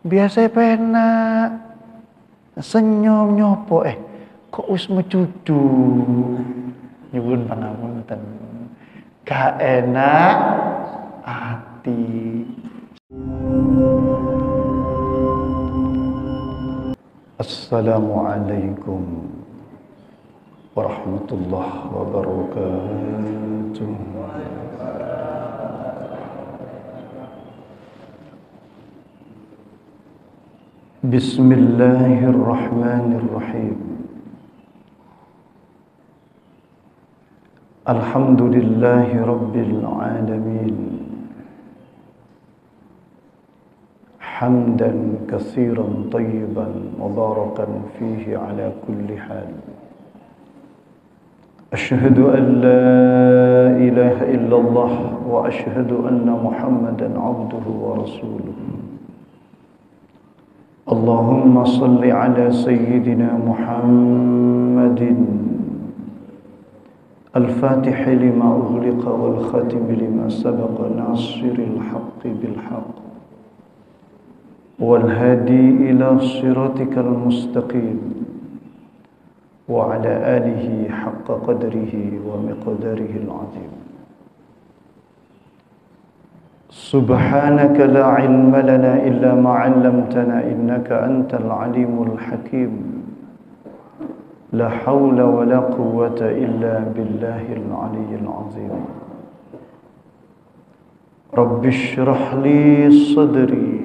Biasa penak senyum nyopo kok wis mecudu nyuwun pangapunten gak enak hati. Assalamualaikum warahmatullahi wabarakatuh. Bismillahirrahmanirrahim. Alhamdulillahi rabbil alamin. Hamdan katsiran tayyiban mubarakan fihi ala kulli hal. Asyhadu an la ilaha illallah wa asyhadu anna Muhammadan abduhu wa rasuluh. Allahumma salli ala sayyidina Muhammadin al-Fatih lima ughliqa wal khatim lima sabaqa nasiril haqqi bil haqq wal hadi ila siratikal mustaqim wa ala alihi haqqa qadrihi wa miqdarihi al-azim. Subhanaka la ilma lana illa ma 'allamtana innaka antal alimul hakim. La haula wa la quwwata illa billahil aliyyil azim. Rabbi shrah li sadri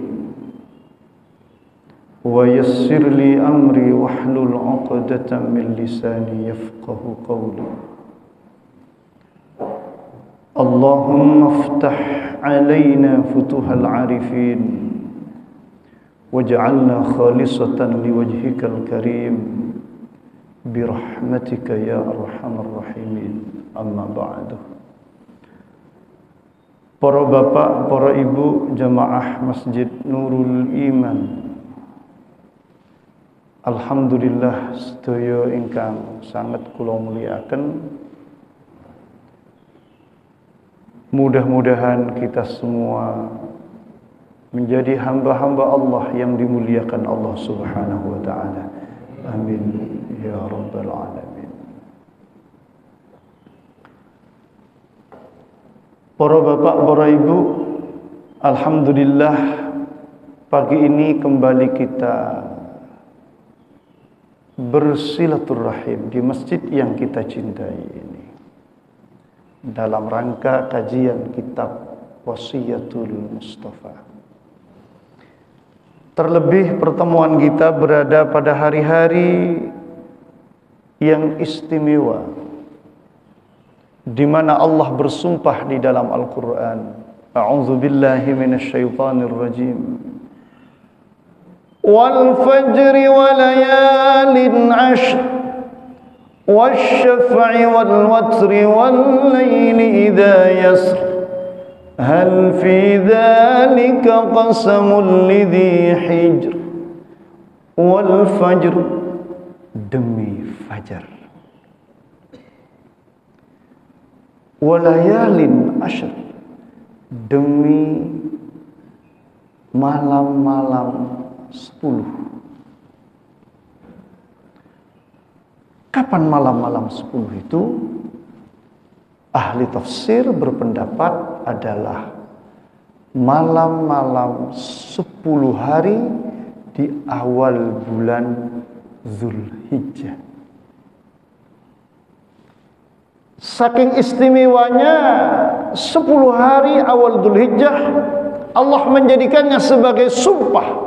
wa yassir li amri wahlul 'uqdatam min lisani yafqahu qawli. Allahumma iftah alaina futuhal arifin waj'alna khalisatan liwajhikal karim birahmatika ya arhamar rahimin. Amma ba'du. Para bapak, para ibu jamaah Masjid Nurul Iman, alhamdulillah sedaya ingkang sangat kula mulyakaken. Mudah-mudahan kita semua menjadi hamba-hamba Allah yang dimuliakan Allah Subhanahu wa taala. Amin ya rabbal alamin. Para bapak, para ibu, alhamdulillah pagi ini kembali kita bersilaturahim di masjid yang kita cintai ini, dalam rangka kajian kitab Wasiyatul Mustafa. Terlebih pertemuan kita berada pada hari-hari yang istimewa, di mana Allah bersumpah di dalam Al-Quran, A'udzu billahi minasyaitonir rajim, wal fajri wa layalin 'ashr wasyaf'i wal watri wal layli idza yasr hal fi dzalika qasamul lidzi hijr wal fajr, demi fajar, walayalin ashr, demi malam-malam 10. Kapan malam-malam 10 itu? Ahli tafsir berpendapat adalah malam-malam 10 hari di awal bulan Zulhijjah. Saking istimewanya 10 hari awal Zulhijjah, Allah menjadikannya sebagai sumpah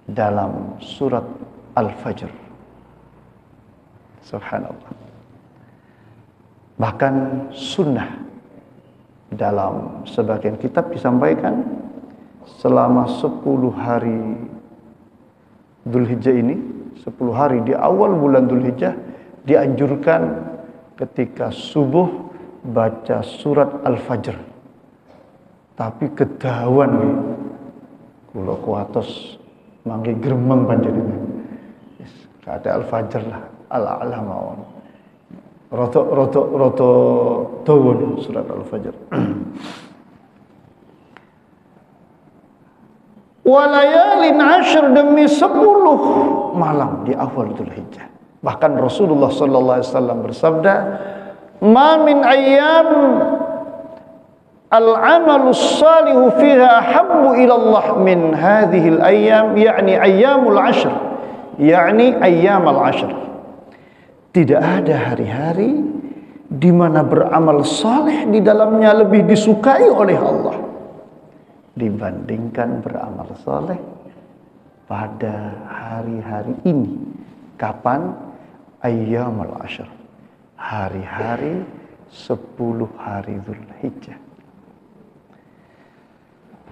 dalam surat Al-Fajr. Subhanallah. Bahkan sunnah dalam sebagian kitab disampaikan selama 10 hari Dzulhijjah ini, 10 hari di awal bulan Dzulhijjah, dianjurkan ketika subuh baca surat Al-Fajr. Tapi kedawan nih, kula kuatos mangke gremeng panjenengan. Wis kate Al-Fajr lah, ala-ala mawon. Roto dawa surat Al-Fajr. Walayalin ashr, demi 10 malam di awal Dzulhijjah. Bahkan Rasulullah sallallahu alaihi wasallam bersabda, "Ma min ayyam al-amalus salihu fiha habbu ila Allah min hadhihi al-ayyam," yakni ayyamul ashr, yakni ayyamul ashr. Tidak ada hari-hari di mana beramal saleh di dalamnya lebih disukai oleh Allah dibandingkan beramal saleh pada hari-hari ini. Kapan? Ayyamul ashr, hari-hari 10 hari Dzulhijjah.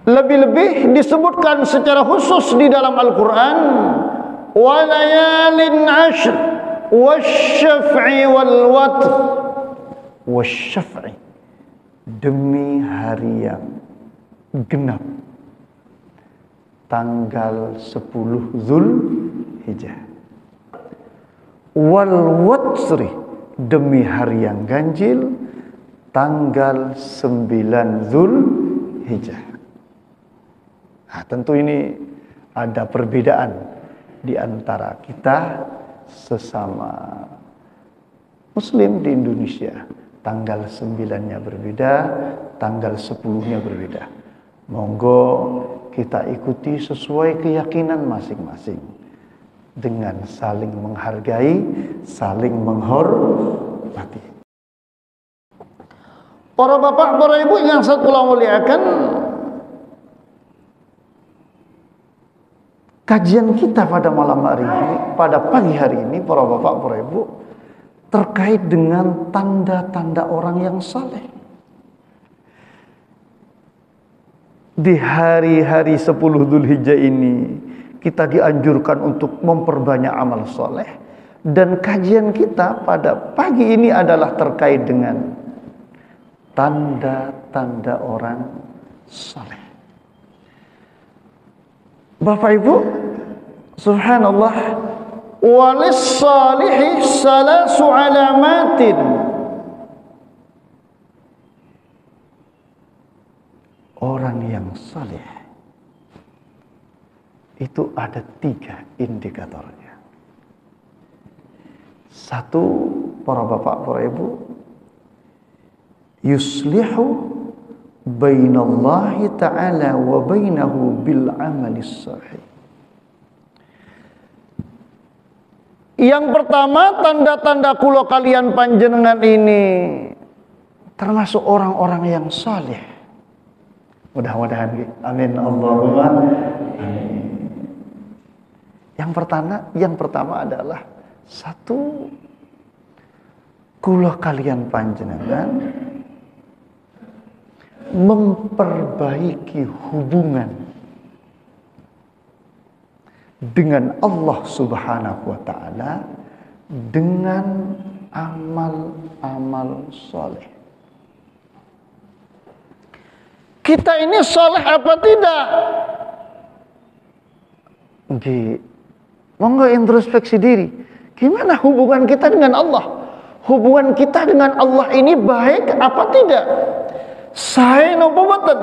Lebih-lebih disebutkan secara khusus di dalam Al-Quran, walayalin ashr wasyaf'i wal watr. Wasyaf'i, demi hari yang genap, tanggal 10 Dzulhijjah. Wal watri, demi hari yang ganjil, tanggal 9 Dzulhijjah. Nah, tentu ini ada perbedaan di antara kita sesama Muslim di Indonesia. Tanggal 9-nya berbeda, tanggal 10-nya berbeda. Monggo kita ikuti sesuai keyakinan masing-masing, dengan saling menghargai, saling menghormati. Para bapak, para ibu yang saya muliakan, kajian kita pada malam hari ini, pada pagi hari ini, para bapak, para ibu, terkait dengan tanda-tanda orang yang saleh. Di hari-hari 10 Dzulhijjah ini kita dianjurkan untuk memperbanyak amal soleh, dan kajian kita pada pagi ini adalah terkait dengan tanda-tanda orang saleh. Bapak Ibu, subhanallah, walis salihi salasu alamatin. Orang yang saleh itu ada 3 indikatornya. 1, para bapak, para ibu, yuslihu bainallahi ta'ala wa bainahu bil amalis sahih. Yang pertama, tanda-tanda kula kalian panjenengan ini termasuk orang-orang yang saleh. Mudah-mudahan, amin Allahumma amin. Yang pertama adalah 1, kula kalian panjenengan memperbaiki hubungan dengan Allah Subhanahu wa ta'ala dengan amal-amal soleh. Kita ini soleh apa tidak? Monggo introspeksi diri. Gimana hubungan kita dengan Allah? Hubungan kita dengan Allah ini baik apa tidak? Sae napa boten?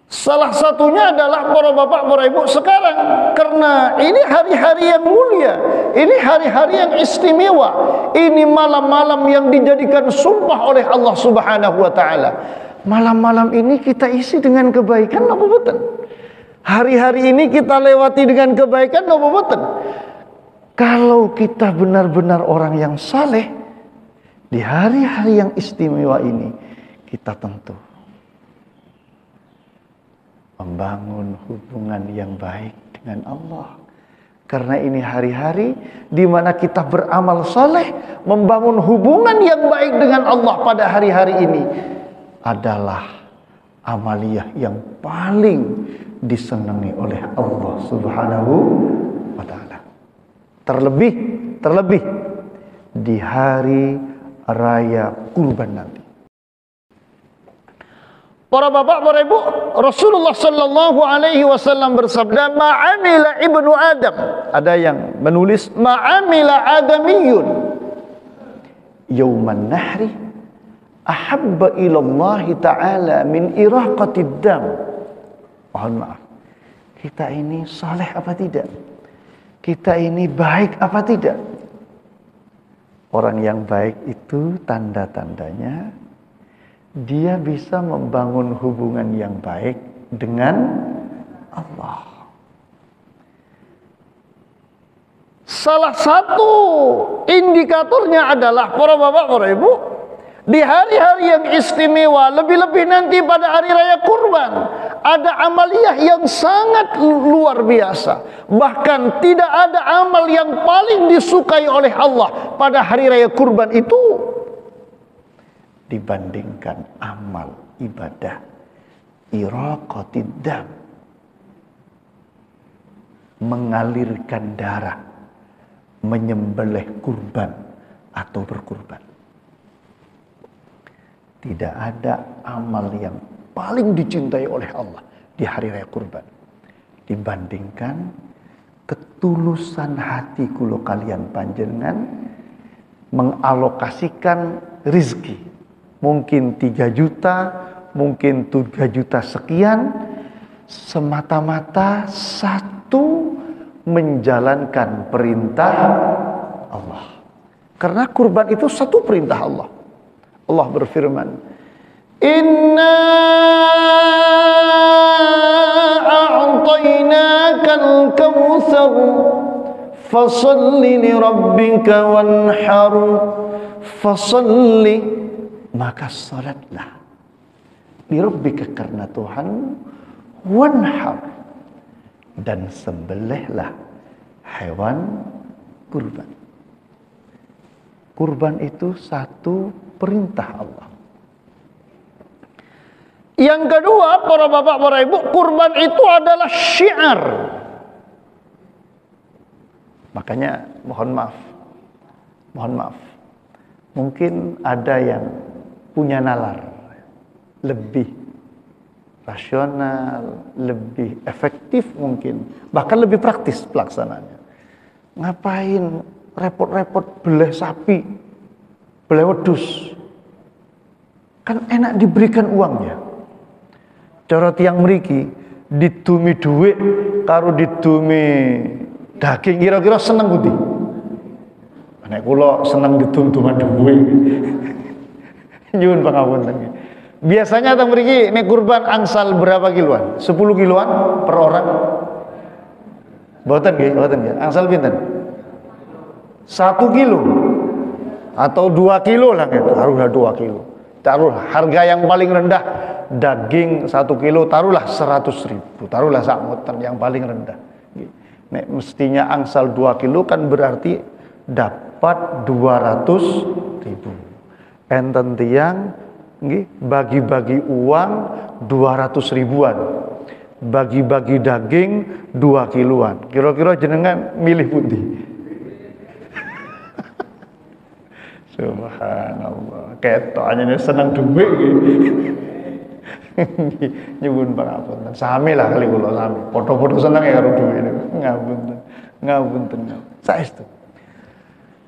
Salah satunya adalah para bapak, para ibu sekarang, karena ini hari-hari yang mulia, ini hari-hari yang istimewa, ini malam-malam yang dijadikan sumpah oleh Allah Subhanahu wa ta'ala. Malam-malam ini kita isi dengan kebaikan napa boten? Hari-hari ini kita lewati dengan kebaikan napa boten? Kalau kita benar-benar orang yang saleh, di hari-hari yang istimewa ini kita tentu membangun hubungan yang baik dengan Allah. Karena ini hari-hari di mana kita beramal saleh, membangun hubungan yang baik dengan Allah pada hari-hari ini adalah amaliyah yang paling disenangi oleh Allah Subhanahu wa ta'ala. Terlebih di hari raya kurban nanti. Para bapak, para ibu, Rasulullah sallallahu alaihi wasallam bersabda, ma'amila ibnu Adam. Ada yang menulis ma'amila adamiyun yauman nahri ahabba ila Allah ta'ala min iraqatid dam Mohon maaf, kita ini saleh apa tidak? Kita ini baik apa tidak? Orang yang baik itu tanda-tandanya dia bisa membangun hubungan yang baik dengan Allah. Salah satu indikatornya adalah para bapak, para ibu, di hari-hari yang istimewa, lebih-lebih nanti pada hari raya kurban, ada amaliyah yang sangat luar biasa. Bahkan tidak ada amal yang paling disukai oleh Allah pada hari raya kurban itu dibandingkan amal ibadah iraqatid dam, mengalirkan darah, menyembelih kurban atau berkurban. Tidak ada amal yang paling dicintai oleh Allah di hari raya kurban dibandingkan ketulusan hati kulo kalian panjenengan mengalokasikan rizki. Mungkin 3 juta, mungkin 3 juta sekian, semata-mata satu menjalankan perintah Allah. Karena kurban itu satu perintah Allah. Allah berfirman, "Inna a'tainakal kautsar fasholli li rabbika wanhar." Fasalli, maka salatlah li rabbika, karena Tuhan, wanhar, dan sembelihlah hewan kurban. Kurban itu satu perintah Allah. Yang kedua, para bapak, para ibu, kurban itu adalah syiar. Makanya mohon maaf, mungkin ada yang punya nalar lebih rasional, lebih efektif mungkin, bahkan lebih praktis pelaksananya. Ngapain repot-repot beleh sapi, beleh wedus? Kan enak diberikan uangnya. Cara tiang mriki ditumi duit karo ditumi daging, kira-kira seneng pundi? Nek kula seneng ditum-tuman duit. Nyuwun pangapunten. Biasanya teng mriki nek kurban angsal berapa kiloan? 10 kiloan per orang? Mboten nggih, mboten nggih. Angsal pinten? 1 kilo atau 2 kilo lah, taruhlah 2 kilo. Taruhlah harga yang paling rendah daging 1 kilo, taruhlah 100.000, taruhlah sakmoten yang paling rendah. Nek mestinya angsal 2 kilo kan berarti dapat 200.000. Enten tiang nggih bagi-bagi uang 200 ribuan, bagi-bagi daging 2 kiloan. Kira-kira jenengan milih pundi? Subhanallah, ketoknya seneng duit gitu. Nyuwun pangapunten. Sami lah kali kula sami. Padha-padha seneng ya karo duit niku. Ngapunten. Saestu.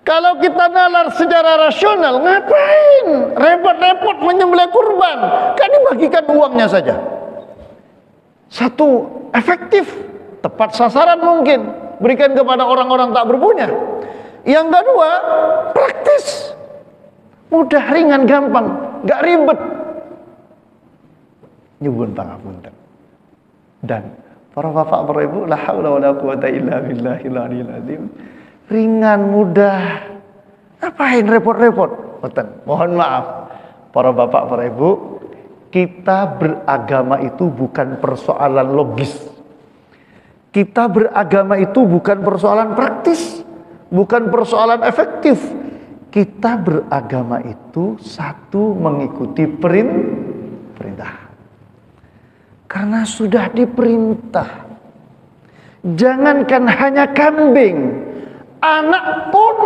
Kalau kita nalar secara rasional, ngapain repot-repot menyembelih kurban? Kan dibagikan uangnya saja. Satu, efektif, tepat sasaran mungkin, berikan kepada orang-orang tak berpunya. Yang kedua, praktis, mudah, ringan, gampang, gak ribet. Nyuwun pangapunten. Dan para bapak, para ibu, la haula wala quwata illa billahil aliyil azim. Ringan, mudah. Ngapain repot-repot? Mohon maaf, para bapak, para ibu, kita beragama itu bukan persoalan logis. Kita beragama itu bukan persoalan praktis, bukan persoalan efektif. Kita beragama itu satu, mengikuti perintah. Karena sudah diperintah. Jangankan hanya kambing, anak pun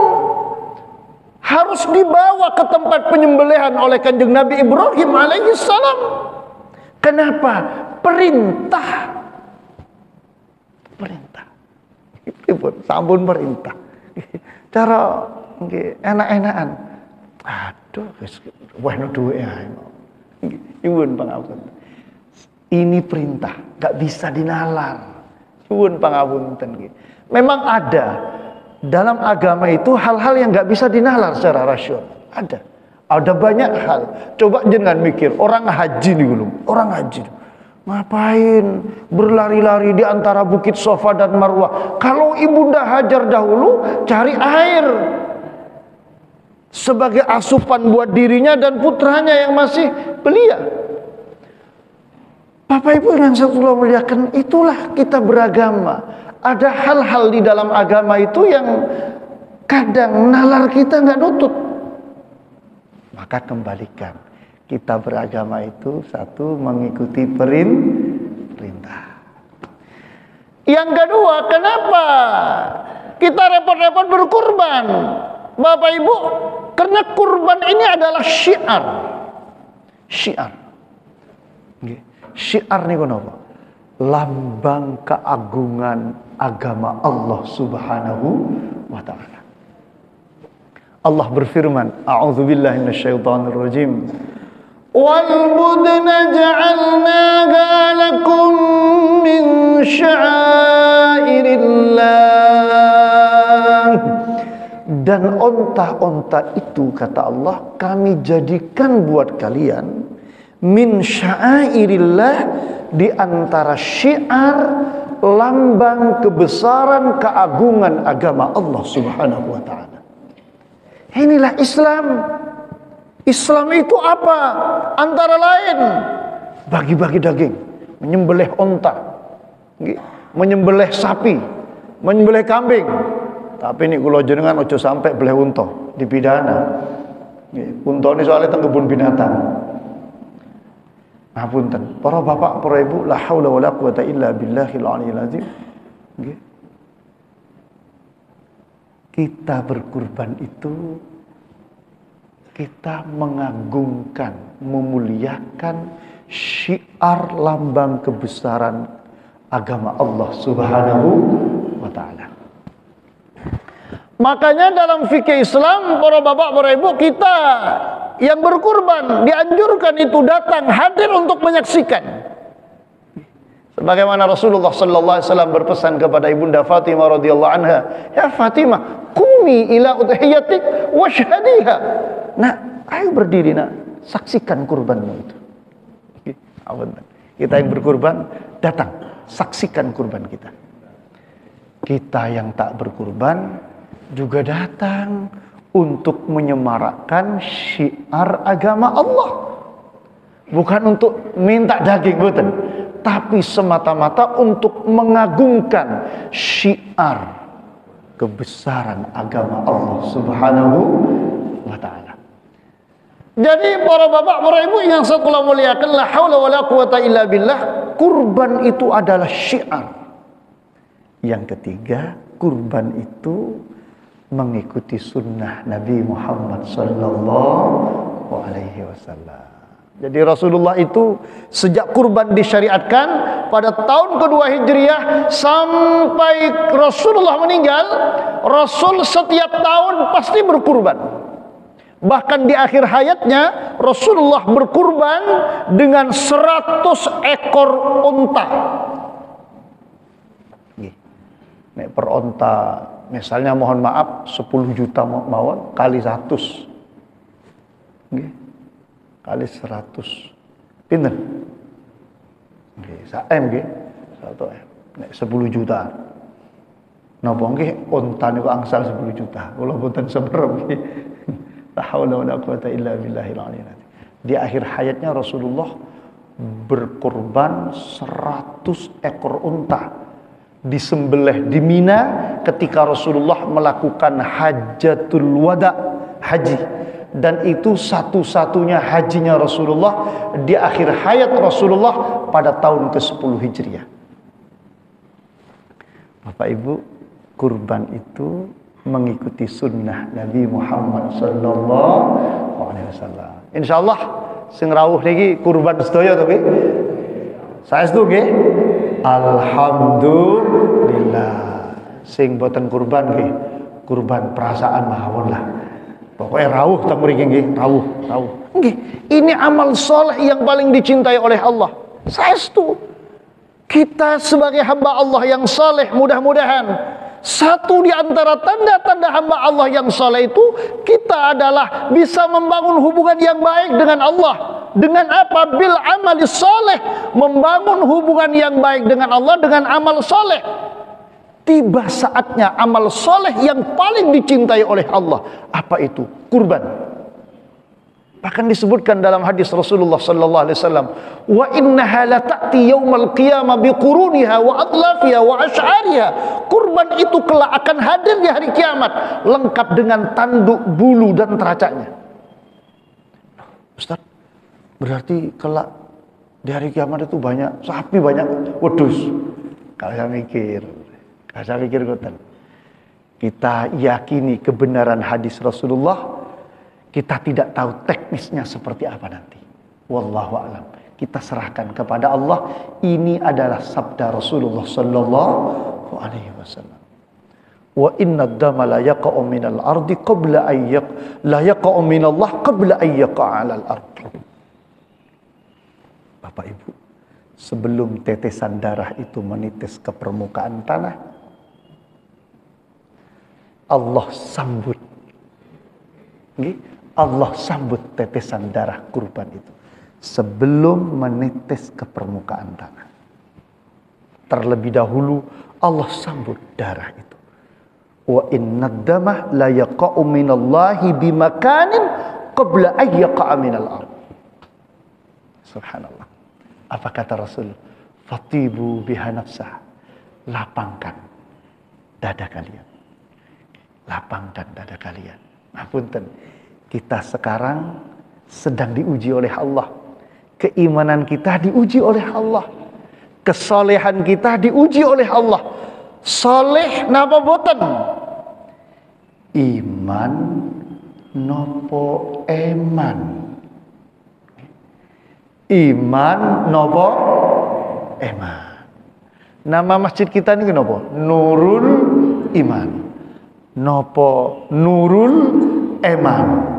harus dibawa ke tempat penyembelihan oleh Kanjeng Nabi Ibrahim alaihissalam. Kenapa? Perintah. Sampun perintah. Cara enak-enakan. Aduh, wis duwe ae. Nyuwun pangapunten. Ini perintah, gak bisa dinalar. Nyuwun pangapunten nggih. Memang ada dalam agama itu hal-hal yang gak bisa dinalar secara rasional. Ada banyak hal. Coba jangan mikir orang haji nih dulu, orang haji. Ngapain berlari-lari di antara bukit Safa dan Marwah? Kalau Ibunda Hajar dahulu cari air sebagai asupan buat dirinya dan putranya yang masih belia. Bapak Ibu yang saya muliakan, itulah kita beragama. Ada hal-hal di dalam agama itu yang kadang nalar kita nggak nutut. Maka kembalikan. Kita beragama itu satu, mengikuti perintah. Yang kedua, kenapa kita repot-repot berkurban? Bapak Ibu, karena kurban ini adalah syiar. Syiar nih kenapa? Lambang keagungan agama Allah Subhanahu wa ta'ala. Allah berfirman, a'udzubillahi minasyaitonirrajim. Wal budna ja'alnaha lakum min sya'airillah. Dan onta-onta itu, kata Allah, kami jadikan buat kalian min sya'airillah, di antara syiar lambang kebesaran keagungan agama Allah Subhanahu wa ta'ala. Inilah Islam. Islam itu apa? Antara lain bagi-bagi daging, menyembelih onta, menyembelih sapi, menyembelih kambing. Tapi ini kula jenengan ojo sampai beleh unta, dipidana. Unta ini soalnya teng kebun binatang. Ngapunten, para bapak, para ibu, la haula wala quwata illa billahil aliyil azim. Kita berkurban itu kita mengagungkan, memuliakan syiar lambang kebesaran agama Allah Subhanahu wa ta'ala. Makanya dalam fikih Islam, para bapak, para ibu, kita yang berkurban dianjurkan itu datang hadir untuk menyaksikan. Sebagaimana Rasulullah sallallahu alaihi wasallam berpesan kepada Ibunda Fatimah radhiyallahu anha, "Ya Fatimah, qumi ila udhiyatik washhadiha." Nah, ayo berdiri nak, saksikan kurbanmu itu. Kita yang berkurban datang, saksikan kurban kita. Kita yang tak berkurban juga datang untuk menyemarakkan syiar agama Allah. Bukan untuk minta daging, bukan, tapi semata-mata untuk mengagungkan syiar kebesaran agama Allah Subhanahu wa ta'ala. Jadi para bapak, para ibu yang saya muliakan, la haula wala quwata illa billah, kurban itu adalah syiar. Yang ketiga, kurban itu mengikuti sunnah Nabi Muhammad sallallahu alaihi wasallam. Jadi Rasulullah itu sejak kurban disyariatkan pada tahun kedua Hijriah sampai Rasulullah meninggal, Rasul setiap tahun pasti berkurban. Bahkan di akhir hayatnya Rasulullah berkurban dengan 100 ekor unta. Nek per unta misalnya mohon maaf 10 juta mawon kali 100. Nggih. Kali 100. Pinten? Nggih, sak M nggih. 1 M. Nek 10 juta. Napa nggih unta niku angsal 10 juta. Kula boten semerem nggih. La haula wala quwata illa billahil aliyyil azim. Di akhir hayatnya Rasulullah berkorban 100 ekor unta. Disembelih di Mina ketika Rasulullah melakukan hajatul wada, haji, dan itu satu-satunya hajinya Rasulullah di akhir hayat Rasulullah pada tahun ke-10 Hijriah. Bapak Ibu, kurban itu mengikuti sunnah Nabi Muhammad sallallahu alaihi wasallam. Insyaallah sing rawuh niki kurban sedaya to nggih. Saestu nggih. Alhamdulillah. Sing boten kurban nggih, kurban perasaan mawon lah. Pokoknya rawuh teng mriki nggih, rawuh. Nggih, ini amal soleh yang paling dicintai oleh Allah. Saestu kita sebagai hamba Allah yang saleh, mudah-mudahan satu di antara tanda-tanda hamba Allah yang saleh itu, kita adalah bisa membangun hubungan yang baik dengan Allah. Dengan apa? Bil amali saleh. Membangun hubungan yang baik dengan Allah dengan amal saleh. Tiba saatnya amal saleh yang paling dicintai oleh Allah. Apa itu? Kurban. Bahkan disebutkan dalam hadis Rasulullah sallallahu alaihi wasallam, wa innaha la ta'ti yaumal qiyamah biquruniha wa adlafiha wa asy'ariha. Kurban itu kelak akan hadir di hari kiamat lengkap dengan tanduk, bulu dan teracanya. Ustaz, berarti kelak di hari kiamat itu banyak sapi, banyak wedus. Kalau saya mikir ngoten. Kita yakini kebenaran hadis Rasulullah. Kita tidak tahu teknisnya seperti apa nanti. Wallahu a'lam. Kita serahkan kepada Allah. Ini adalah sabda Rasulullah sallallahu alaihi wasallam. Wa inna ad-dama la yaqa'u minal ardi qabla an la yaqa'u minallah qabla an yaqa'a 'alal ardi. Bapak Ibu, sebelum tetesan darah itu menitis ke permukaan tanah, Allah sambut. Allah sambut tetesan darah kurban itu sebelum menitis ke permukaan tanah. Terlebih dahulu Allah sambut darah itu. Wa inna ad-dama la yaqa'u minallahi bimakanin qabla an yaqa'a minal ardh. Subhanallah. Apa kata Rasul? Fatibu biha nafsah. Lapangkan dada kalian. Lapangkan dada kalian. Ngapunten. Kita sekarang sedang diuji oleh Allah. Keimanan kita diuji oleh Allah. Kesolehan kita diuji oleh Allah. Soleh napa boten? Iman nopo eman. Iman nopo eman. Nama masjid kita ini nopo? Nurul Iman. Nopo Nurul Eman.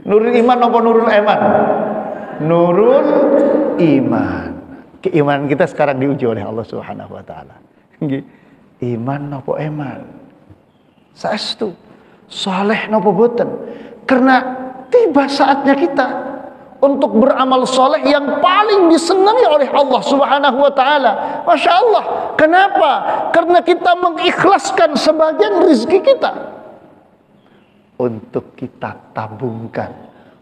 Nurul Iman apa Nurul Eman? Nurul Iman. Keimanan kita sekarang diuji oleh Allah Subhanahu wa taala. Iman apa eman? Saestu. Saleh napa boten? Karena tiba saatnya kita untuk beramal saleh yang paling disenangi oleh Allah Subhanahu wa taala. Masya Allah. Kenapa? Karena kita mengikhlaskan sebagian rezeki kita untuk kita tabungkan.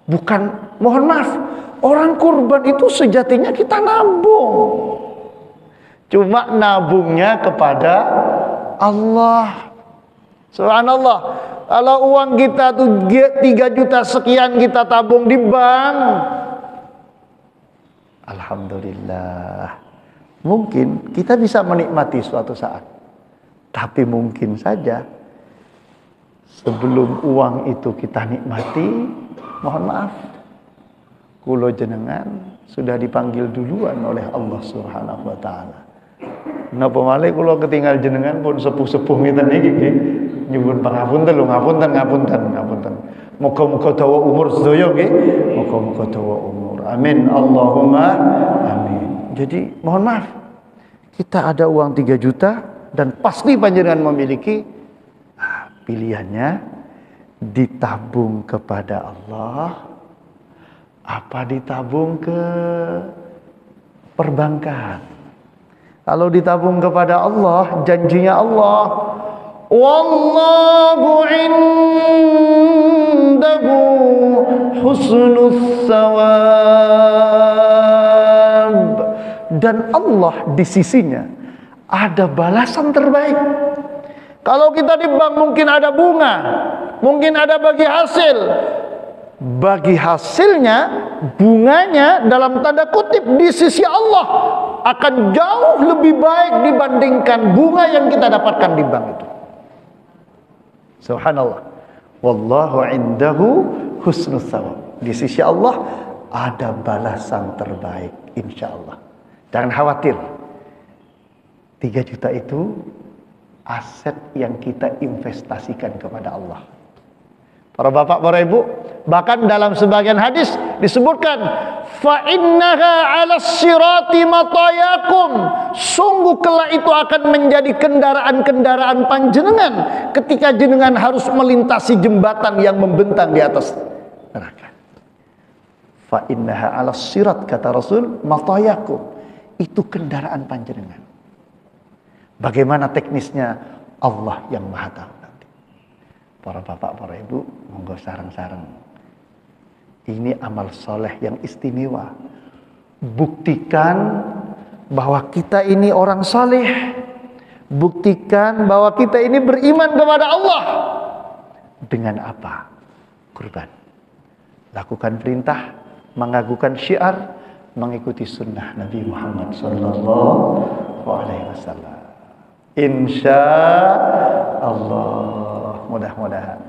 Bukan, mohon maaf, orang kurban itu sejatinya kita nabung. Cuma nabungnya kepada Allah. Subhanallah. Kalau uang kita tuh 3 juta sekian kita tabung di bank, alhamdulillah. Mungkin kita bisa menikmati suatu saat. Tapi mungkin saja sebelum uang itu kita nikmati, mohon maaf, kulo jenengan sudah dipanggil duluan oleh Allah Subhanahu wa taala. Napa malih kula ketinggal jenengan pun sepuh-sepuh ngeten niki nggih. Nyuwun pangapunten lho, ngapunten. Muga-muga dawa umur sedaya nggih. Muga-muga dawa umur. Amin. Allahumma amin. Jadi mohon maaf, kita ada uang 3 juta dan pasti panjenengan memiliki, pilihannya ditabung kepada Allah apa ditabung ke perbankan. Kalau ditabung kepada Allah, janjinya Allah, wallahu indahu husnus thawab, dan Allah di sisinya ada balasan terbaik. Kalau kita di bank mungkin ada bunga, mungkin ada bagi hasil. Bagi hasilnya, bunganya dalam tanda kutip di sisi Allah akan jauh lebih baik dibandingkan bunga yang kita dapatkan di bank itu. Subhanallah. Wallahu indahu husnus thawab. Di sisi Allah ada balasan terbaik, insya Allah. Jangan khawatir. 3 juta itu aset yang kita investasikan kepada Allah. Para bapak, para ibu, bahkan dalam sebagian hadis disebutkan, fa innaha 'alas sirati matayakum, sungguh kelak itu akan menjadi kendaraan-kendaraan panjenengan ketika jenengan harus melintasi jembatan yang membentang di atas neraka. Fa innaha 'alas sirat, kata Rasul, matayakum, itu kendaraan panjenengan. Bagaimana teknisnya, Allah yang Maha tahu. Para bapak, para ibu, monggo sareng-sareng. Ini amal soleh yang istimewa. Buktikan bahwa kita ini orang saleh. Buktikan bahwa kita ini beriman kepada Allah. Dengan apa? Kurban. Lakukan perintah, mengagukan syiar, mengikuti sunnah Nabi Muhammad SAW. Insya Allah. Mudah-mudahan.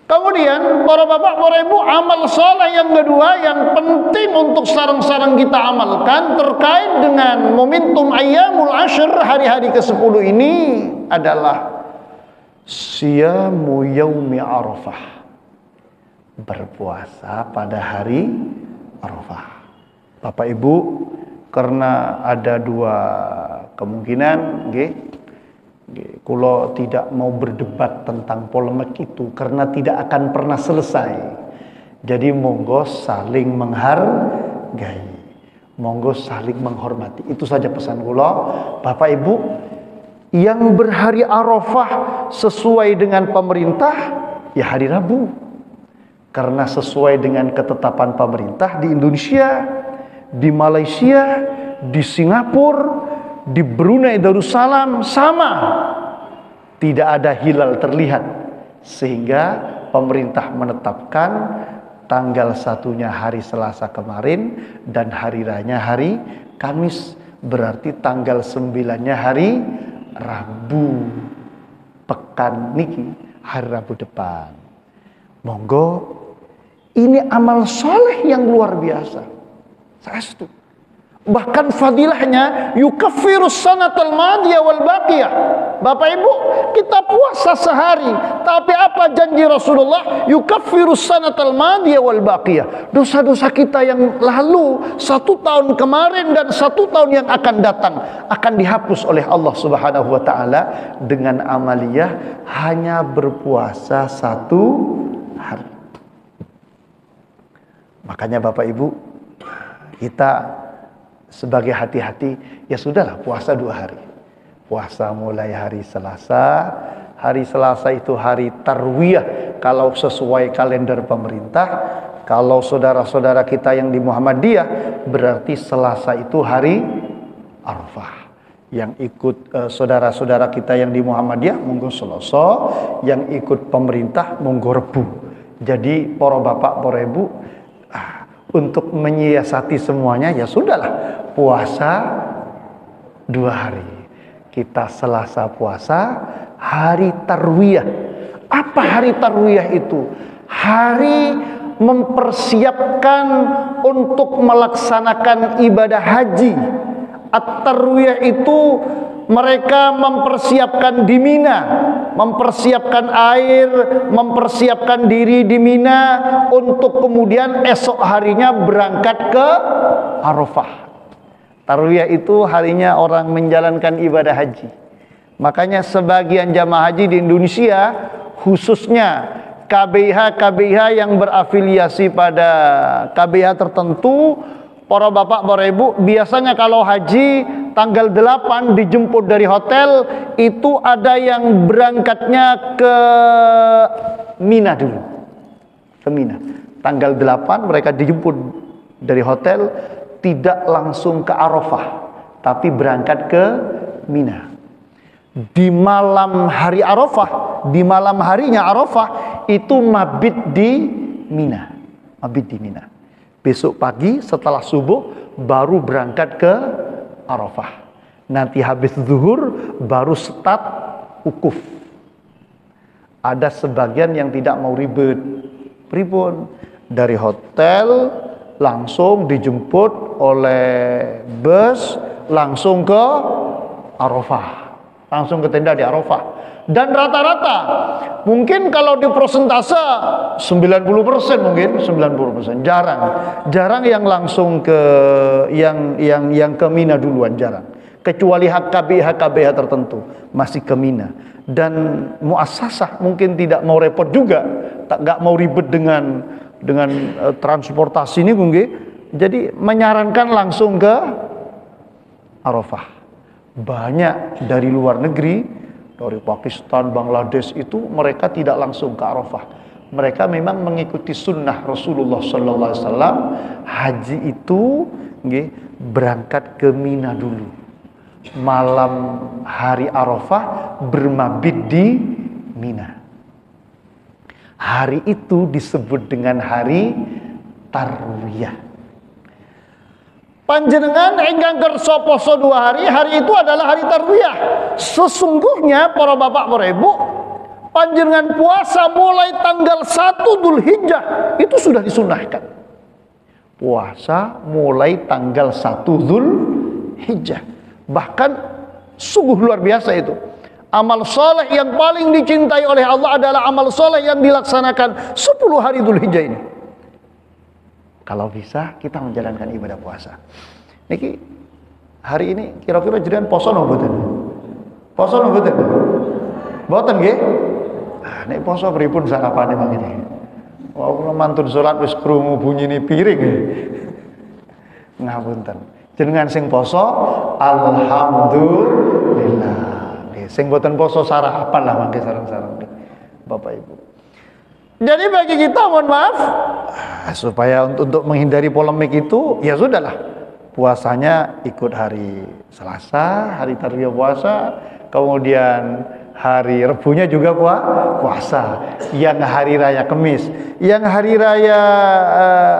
Kemudian para bapak, para ibu, amal soleh yang kedua yang penting untuk sarang-sarang kita amalkan terkait dengan momentum Ayyamul Ashr, hari-hari ke-10 ini adalah siyamu yaumi Arafah, berpuasa pada hari Arafah. Bapak ibu, karena ada dua kemungkinan, kalau tidak mau berdebat tentang polemik itu karena tidak akan pernah selesai. Jadi monggo saling menghargai, monggo saling menghormati. Itu saja pesan kula. Bapak ibu, yang berhari Arafah sesuai dengan pemerintah ya hari Rabu. Karena sesuai dengan ketetapan pemerintah di Indonesia, di Malaysia, di Singapura, di Brunei Darussalam sama, tidak ada hilal terlihat, sehingga pemerintah menetapkan tanggal 1-nya hari Selasa kemarin dan hari raya hari Kamis, berarti tanggal 9-nya hari Rabu pekan niki, hari Rabu depan. Monggo, ini amal soleh yang luar biasa. Saya setuju. Bahkan fadilahnya yukaffirus sanatal madiyah wal baqiyah. Bapak ibu, kita puasa sehari, tapi apa janji Rasulullah? Yukaffirus sanatal madiyah wal baqiyah. Dosa-dosa kita yang lalu, 1 tahun kemarin dan 1 tahun yang akan datang akan dihapus oleh Allah Subhanahu wa taala dengan amaliyah hanya berpuasa 1 hari. Makanya Bapak Ibu, kita sebagai hati-hati, ya sudahlah puasa 2 hari. Puasa mulai hari Selasa. Hari Selasa itu hari tarwiyah kalau sesuai kalender pemerintah. Kalau saudara-saudara kita yang di Muhammadiyah, berarti Selasa itu hari Arafah. Yang ikut saudara-saudara kita yang di Muhammadiyah monggo Selasa, yang ikut pemerintah monggo Rebu. Jadi para bapak, para ibu, untuk menyiasati semuanya ya sudahlah, puasa 2 hari. Kita Selasa puasa, hari tarwiyah. Apa hari tarwiyah itu? Hari mempersiapkan untuk melaksanakan ibadah haji. At-tarwiyah itu mereka mempersiapkan di Mina, mempersiapkan air, mempersiapkan diri di Mina untuk kemudian esok harinya berangkat ke Arafah. Tarwiyah itu harinya orang menjalankan ibadah haji. Makanya sebagian jamaah haji di Indonesia, khususnya KBH yang berafiliasi pada KBH tertentu, para bapak, para ibu, biasanya kalau haji tanggal 8 dijemput dari hotel, itu ada yang berangkatnya ke Mina dulu. Ke Mina. Tanggal 8 mereka dijemput dari hotel, tidak langsung ke Arafah, tapi berangkat ke Mina. Di malam hari Arafah, di malam harinya Arafah, itu mabit di Mina. Mabit di Mina. Besok pagi setelah subuh baru berangkat ke Arafah. Nanti habis zuhur baru start wukuf. Ada sebagian yang tidak mau ribet. Pripun? Dari hotel langsung dijemput oleh bus langsung ke Arafah. Langsung ke tenda di Arafah. Dan rata-rata mungkin kalau di persentase 90% mungkin 90%, jarang yang langsung ke yang ke Mina duluan, jarang. Kecuali HKBH tertentu masih ke Mina. Dan muassasah mungkin tidak mau repot juga, nggak mau ribet dengan transportasi ini mungkin. Jadi menyarankan langsung ke Arafah. Banyak dari luar negeri, dari Pakistan, Bangladesh itu mereka tidak langsung ke Arafah. Mereka memang mengikuti sunnah Rasulullah Sallallahu Alaihi Wasallam. Haji itu berangkat ke Mina dulu. Malam hari Arafah bermabit di Mina. Hari itu disebut dengan hari Tarwiyah. Panjenengan ingkang kersa poso 2 hari, hari itu adalah hari Tarwiyah. Sesungguhnya para bapak para ibu, panjenengan puasa mulai tanggal 1 Dzulhijjah itu sudah disunahkan. Puasa mulai tanggal 1 Dzulhijjah. Bahkan sungguh luar biasa itu. Amal soleh yang paling dicintai oleh Allah adalah amal soleh yang dilaksanakan 10 hari Dzulhijjah ini. Kalau bisa kita menjalankan ibadah puasa. Niki hari ini kira-kira jenengan poso napa mboten? Poso napa mboten? Mboten nggih? Ah nek poso pripun sarapane mangkene? Wah kula mantun salat wis krungu bunyine piring. Ngapunten. Jenengan sing poso alhamdulillah. Nggih, sing mboten poso sarapan lah mangke sareng-sareng Bapak Ibu. Jadi bagi kita mohon maaf, supaya untuk menghindari polemik itu, ya sudahlah, puasanya ikut hari Selasa, hari Tarwiyah puasa, kemudian hari Rebunya juga puasa, yang hari raya Kemis, yang hari raya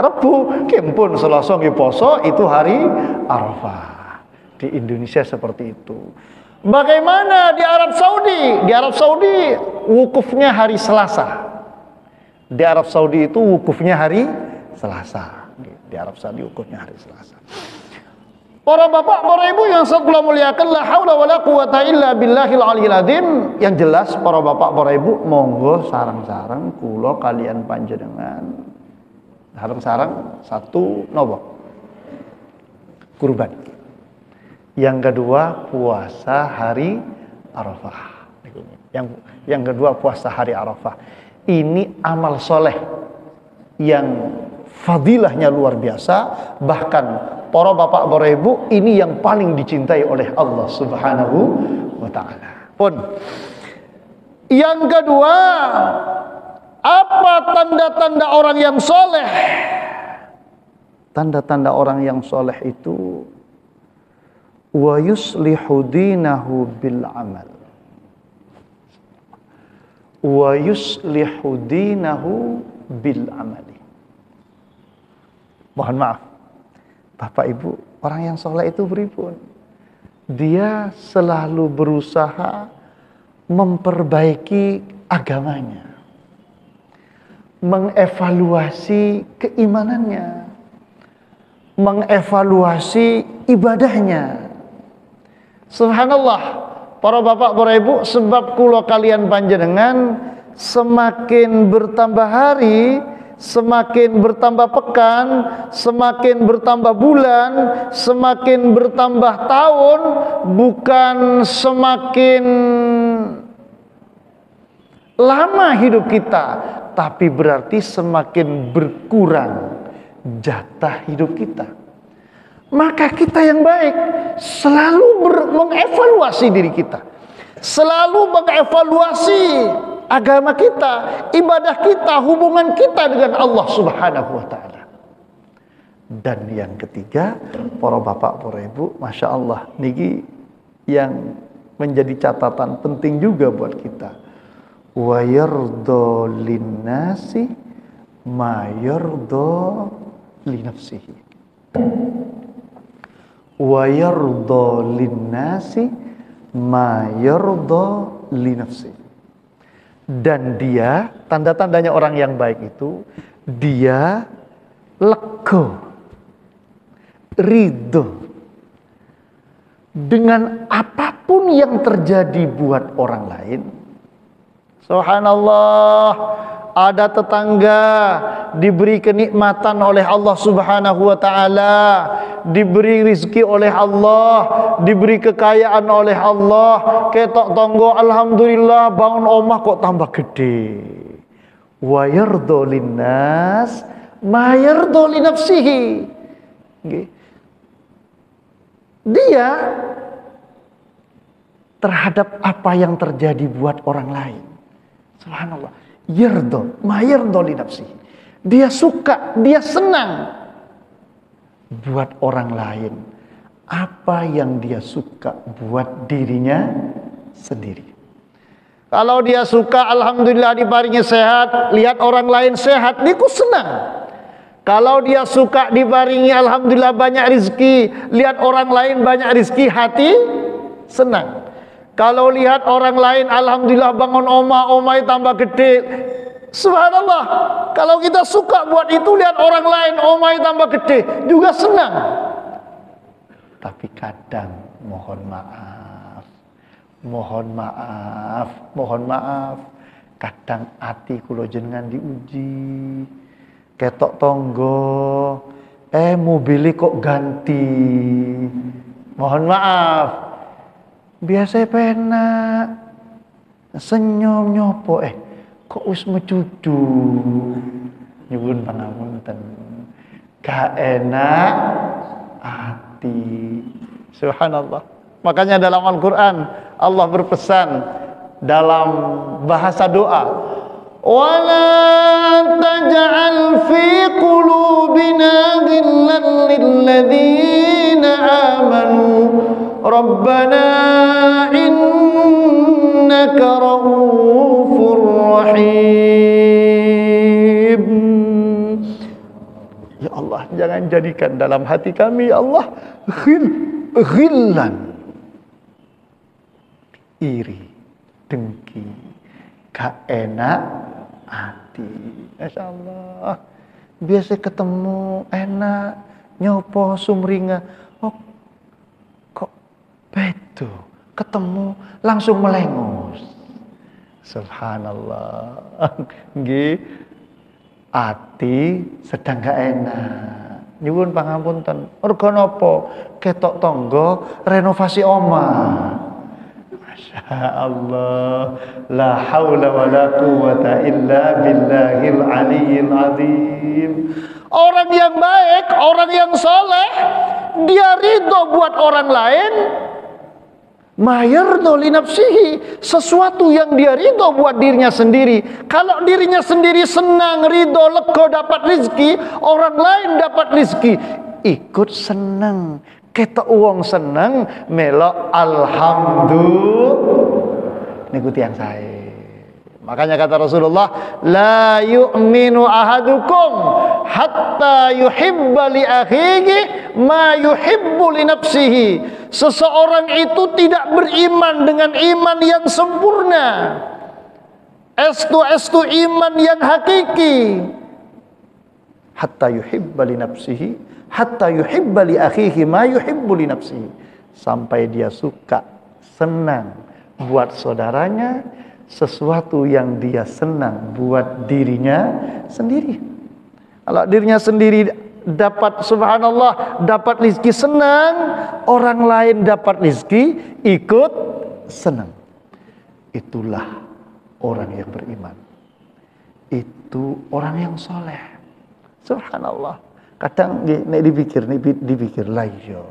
Rebu, kempun Selasa nggih poso, itu hari Arafah. Di Indonesia seperti itu. Bagaimana di Arab Saudi? Di Arab Saudi wukufnya hari Selasa. Di Arab Saudi itu wukufnya hari Selasa. Di Arab Saudi wukufnya hari Selasa. Para bapak, para ibu yang saya muliakan, la haula wala quwata illa billahil aliyil azim. Yang jelas para bapak, para ibu, monggo sareng-sareng kula kalian panjenengan sareng-sareng satu nopo? Kurban. Yang kedua puasa hari Arafah. Yang kedua puasa hari Arafah. Ini amal soleh yang fadilahnya luar biasa. Bahkan para bapak, para ibu, ini yang paling dicintai oleh Allah Subhanahu wa ta'ala. Pun yang kedua, apa tanda-tanda orang yang soleh? Tanda-tanda orang yang soleh itu wa yuslihu dinahu bil amal. Wa yuslihu dinahu bil amali. Mohon maaf, Bapak Ibu, orang yang soleh itu beripun? Dia selalu berusaha memperbaiki agamanya, mengevaluasi keimanannya, mengevaluasi ibadahnya. Subhanallah. Para bapak, para ibu, sebab kula kalian panjenengan semakin bertambah hari, semakin bertambah pekan, semakin bertambah bulan, semakin bertambah tahun, bukan semakin lama hidup kita, tapi berarti semakin berkurang jatah hidup kita. Maka kita yang baik selalu mengevaluasi diri kita, selalu mengevaluasi agama kita, ibadah kita, hubungan kita dengan Allah Subhanahu wa ta'ala. Dan yang ketiga, para bapak, para ibu, Masya Allah, niki yang menjadi catatan penting juga buat kita. Wa yardo linnasi ma yardo linafsihi. Wa yarda linnasi ma yarda linafsi. Dan dia, tanda-tandanya orang yang baik itu, dia lega, ridho dengan apapun yang terjadi buat orang lain, Subhanallah, ada tetangga diberi kenikmatan oleh Allah Subhanahu wa taala, diberi rizki oleh Allah, diberi kekayaan oleh Allah, ketok tonggo alhamdulillah bangun omah kok tambah gede. Wa yardha linnas ma yardha li nafsihi. Dia terhadap apa yang terjadi buat orang lain. Subhanallah. Yardha, ma yardha li nafsihi. Dia suka, dia senang buat orang lain apa yang dia suka buat dirinya sendiri. Kalau dia suka, alhamdulillah diparingi sehat, lihat orang lain sehat, dia senang. Kalau dia suka diparingi alhamdulillah banyak rizki, lihat orang lain banyak rizki, hati senang. Kalau lihat orang lain alhamdulillah bangun omah tambah gede, subhanallah. Kalau kita suka buat itu, lihat orang lain omah tambah gede, juga senang. Tapi kadang mohon maaf, kadang hati kula jenengan diuji. Ketok tonggo, mobilnya kok ganti. Mohon maaf, biasa penak, senyum nyopo, kok wis mecucu. Nyuwun pangapunten, gak enak hati. Subhanallah. Makanya dalam Al-Quran Allah berpesan dalam bahasa doa, وَلَا تَجْعَلْ فِي قُلُوبِنَا غِلًّا لِّلَّذِينَ آمَنُوا رَبَّنَا إِنَّكَ رَءُوفٌ رَحِيمٌ. Ya Allah, jangan jadikan dalam hati kami, ya Allah, ghillan, iri, dengki, gak enak hati. Masya Allah, biasa ketemu enak, nyopo sumringa, oh kok bedo, ketemu langsung melengus. Subhanallah. Nggih, hati sedang gak enak. Nyuwun pangapunten. Mergo napa? Ketok tonggo renovasi omah. Masya Allah, la haula wa la quwata illa billahil aliyyil azim. Orang yang baik, orang yang soleh, dia ridho buat orang lain, ma yardha li nafsihi, sesuatu yang dia ridho buat dirinya sendiri. Kalau dirinya sendiri senang, ridho, lega dapat rezeki, orang lain dapat rezeki, ikut senang. Kita uang seneng melok alhamdulillah. Niku tiyang sae. Makanya kata Rasulullah, la yu'minu ahadukum hatta yuhibba li akhihi ma yuhibbu li nafsihi. Seseorang itu tidak beriman dengan iman yang sempurna, estu iman yang hakiki, hatta yuhibba li nafsihi, hatta yuhibba li akhihi ma yuhibbu li nafsihi, sampai dia suka, senang buat saudaranya sesuatu yang dia senang buat dirinya sendiri. Kalau dirinya sendiri dapat, subhanallah, dapat rezeki senang, orang lain dapat rezeki ikut senang. Itulah orang yang beriman, itu orang yang soleh. Subhanallah. Kadang nek dipikir lah iya.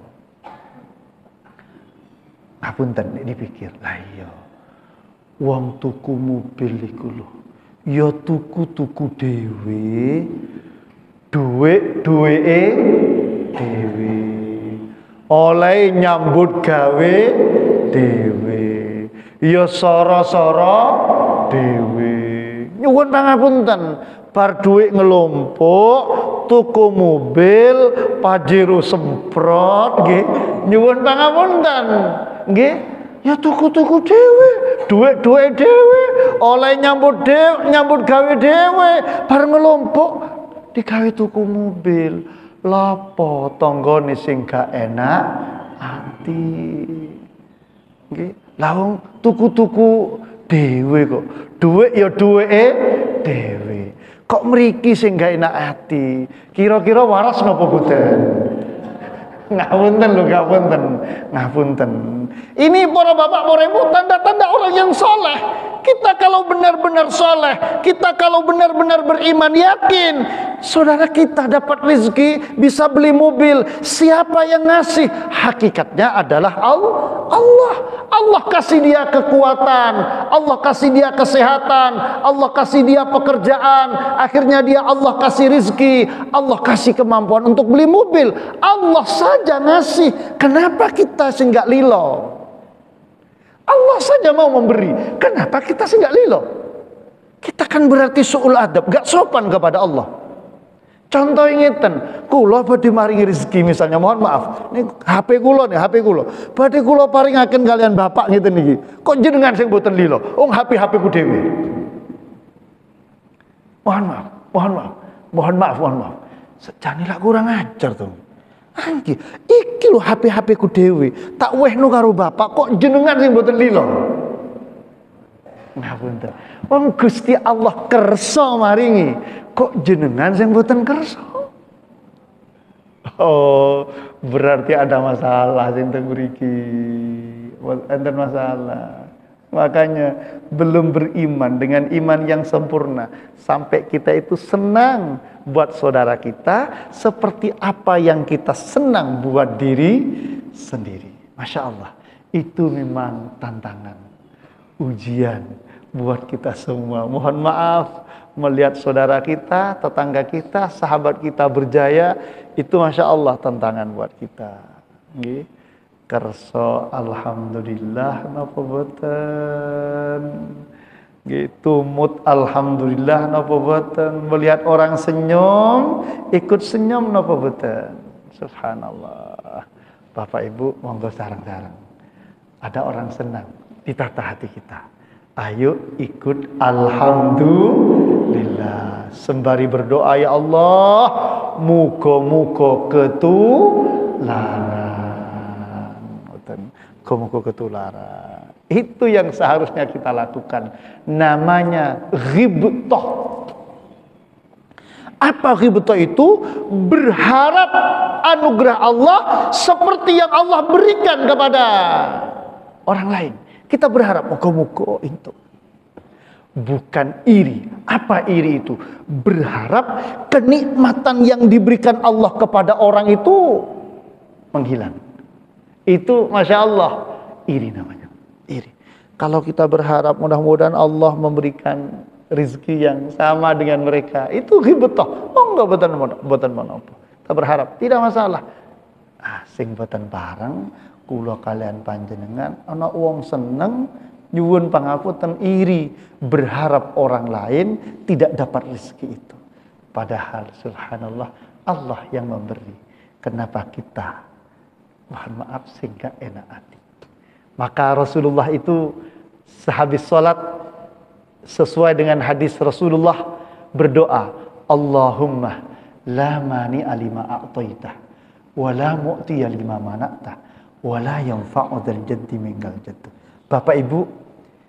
Ngapunten nek dipikir lah iya. Wong tuku mobil iku lho, ya tuku dhewe, duweke dhewe. Oleh nyambut gawe dhewe. Ya soro-soro dhewe. Nyuwun pangapunten, bar dhuwit ngelompok, tuku mobil, Pajero semprot, nggih. Nyuwun pangapunten, nggih. Ya tuku dhewe, duit dhewe, oleh nyambut gawe dhewe, bar ngelompok digawe tuku mobil. Lapo tanggane sing gak enak ati. Nggih. Lah wong tuku dhewe kok. Duwe ya duweke dhewe. Kok mriki sing gak enak ati? Kira-kira waras napa boten? Ngapunten lho, ngapunten. Ini para bapak, para ibu, tanda-tanda orang yang soleh. Kita kalau benar-benar soleh, kita kalau benar-benar beriman, yakin saudara kita dapat rezeki, bisa beli mobil. Siapa yang ngasih? Hakikatnya adalah Allah. Allah kasih dia kekuatan, Allah kasih dia kesehatan, Allah kasih dia pekerjaan. Akhirnya Allah kasih rezeki, Allah kasih kemampuan untuk beli mobil. Allah saja ngasih. Kenapa kita nggak lilo? Allah saja mau memberi. Kenapa kita nggak lilo? Kita kan berarti su'ul adab, gak sopan kepada Allah. Contoh ngeten, kula badhe maringi rezeki misalnya, mohon maaf, ini HP kula, badhe kula paringaken kalian bapak ngeten niki. Kok jenengan sing mboten lilo? Wong HP ku dhewe. Mohon maaf. Sejane lak kurang ajar to. Angki, iki lho HP ku dhewe, tak wehno karo bapak, kok jenengan sing mboten lilo? Ngapunten. Wong Gusti Allah kersa maringi, kok jenengan sing mboten kersa? Oh, berarti ada masalah sing teng mriki. Enten masalah. Makanya belum beriman dengan iman yang sempurna sampai kita itu senang buat saudara kita seperti apa yang kita senang buat diri sendiri. Masya Allah, itu memang tantangan, ujian buat kita semua. Mohon maaf, melihat saudara kita, tetangga kita, sahabat kita berjaya, itu Masya Allah tantangan buat kita. Nggih. Kerso alhamdulillah napa boten, gitu mut alhamdulillah napa boten, melihat orang senyum ikut senyum napa boten. Subhanallah. Bapak Ibu monggo sareng-sareng, ada orang senang ditata hati kita, ayo ikut alhamdulillah sembari berdoa, ya Allah muga-muga ketularan. Muga-muga ketularan. Itu yang seharusnya kita lakukan. Namanya ghibthah. Apa ghibthah itu? Berharap anugerah Allah seperti yang Allah berikan kepada orang lain. Kita berharap muga-muga itu. Bukan iri. Apa iri itu? Berharap kenikmatan yang diberikan Allah kepada orang itu menghilang. Itu Masya Allah iri namanya, iri. Kalau kita berharap mudah-mudahan Allah memberikan rezeki yang sama dengan mereka, itu ghibthah. Oh enggak, boten menapa. Kita berharap tidak masalah. Sing boten bareng kula kalian panjenengan ana wong seneng nyuwun pangapunten, iri berharap orang lain tidak dapat rezeki itu. Padahal subhanallah Allah yang memberi. Kenapa kita mohon maaf sehingga enak hati? Maka Rasulullah itu sehabis sholat sesuai dengan hadis Rasulullah berdoa, Allahumma la mani'a lima a'taitah wa la mu'tiya lima mana'tah wa la yanfa'u dzal jaddi minkal jadd. Bapak Ibu,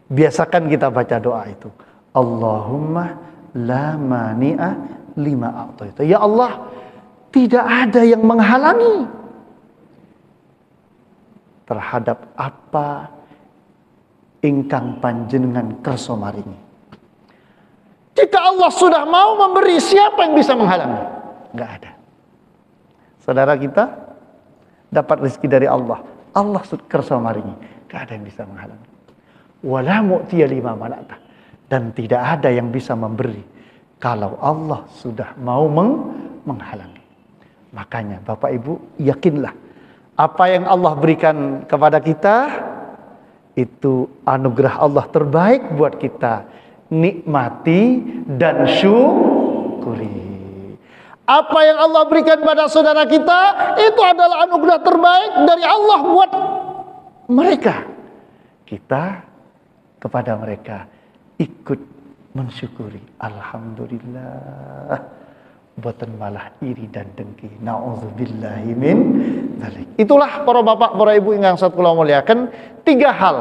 biasakan kita baca doa itu. Allahumma la mani'a lima a'taitah. Ya Allah, tidak ada yang menghalangi terhadap apa ingkang panjenengan kersa maringi. Jika Allah sudah mau memberi, siapa yang bisa menghalangi? Enggak ada. Saudara kita dapat rezeki dari Allah, Allah kersa maringi, enggak ada yang bisa menghalangi. Wala mu'tiya lima mana'tah, dan tidak ada yang bisa memberi kalau Allah sudah mau menghalangi. Makanya Bapak Ibu, yakinlah apa yang Allah berikan kepada kita itu anugerah Allah terbaik buat kita. Nikmati dan syukuri. Apa yang Allah berikan pada saudara kita itu adalah anugerah terbaik dari Allah buat mereka. Kita kepada mereka ikut mensyukuri. Alhamdulillah. Boten malah iri dan dengki. Nauzubillahi min dzalik. Itulah para bapak, para ibu ingkang sat kula muliaken, 3 hal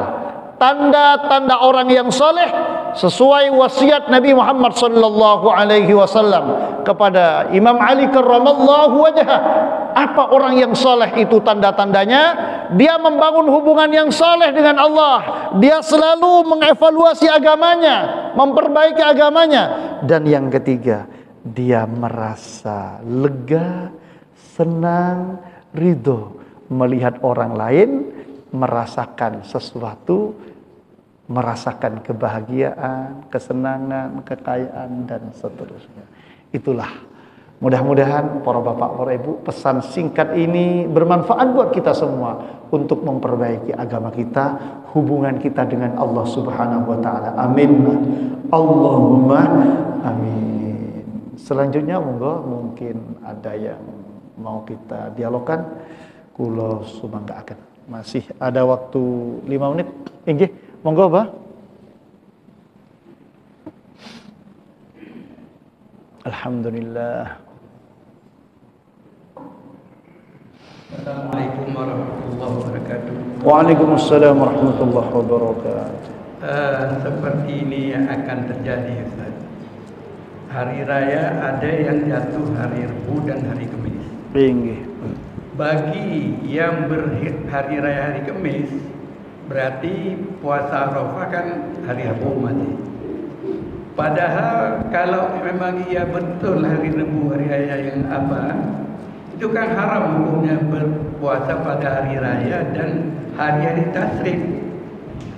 tanda-tanda orang yang saleh sesuai wasiat Nabi Muhammad sallallahu alaihi wasallam kepada Imam Ali karramallahu wajhah. Apa orang yang saleh itu tanda-tandanya? Dia membangun hubungan yang saleh dengan Allah. Dia selalu mengevaluasi agamanya, memperbaiki agamanya. Dan yang ketiga, dia merasa lega, senang, ridho melihat orang lain merasakan sesuatu, merasakan kebahagiaan, kesenangan, kekayaan, dan seterusnya. Itulah, mudah-mudahan para bapak, para ibu, pesan singkat ini bermanfaat buat kita semua untuk memperbaiki agama kita, hubungan kita dengan Allah Subhanahu wa taala. Amin. Allahumma amin. Selanjutnya monggo, mungkin ada yang mau kita dialogkan. Kula sumanggaaken. Masih ada waktu 5 menit. Inggih, monggo, Pak. Alhamdulillah. Assalamualaikum warahmatullahi wabarakatuh. Waalaikumsalam warahmatullahi wabarakatuh. Seperti ini yang akan terjadi, Ustaz. Hari raya ada yang jatuh hari Rabu dan hari Kamis. Inggih. Bagi yang berhari raya hari Kamis, berarti puasa Arafah kan hari Rabu masih. Padahal kalau memang ia betul hari Rabu hari raya yang apa, itu kan haram hukumnya berpuasa pada hari raya dan hari-hari tasyrik.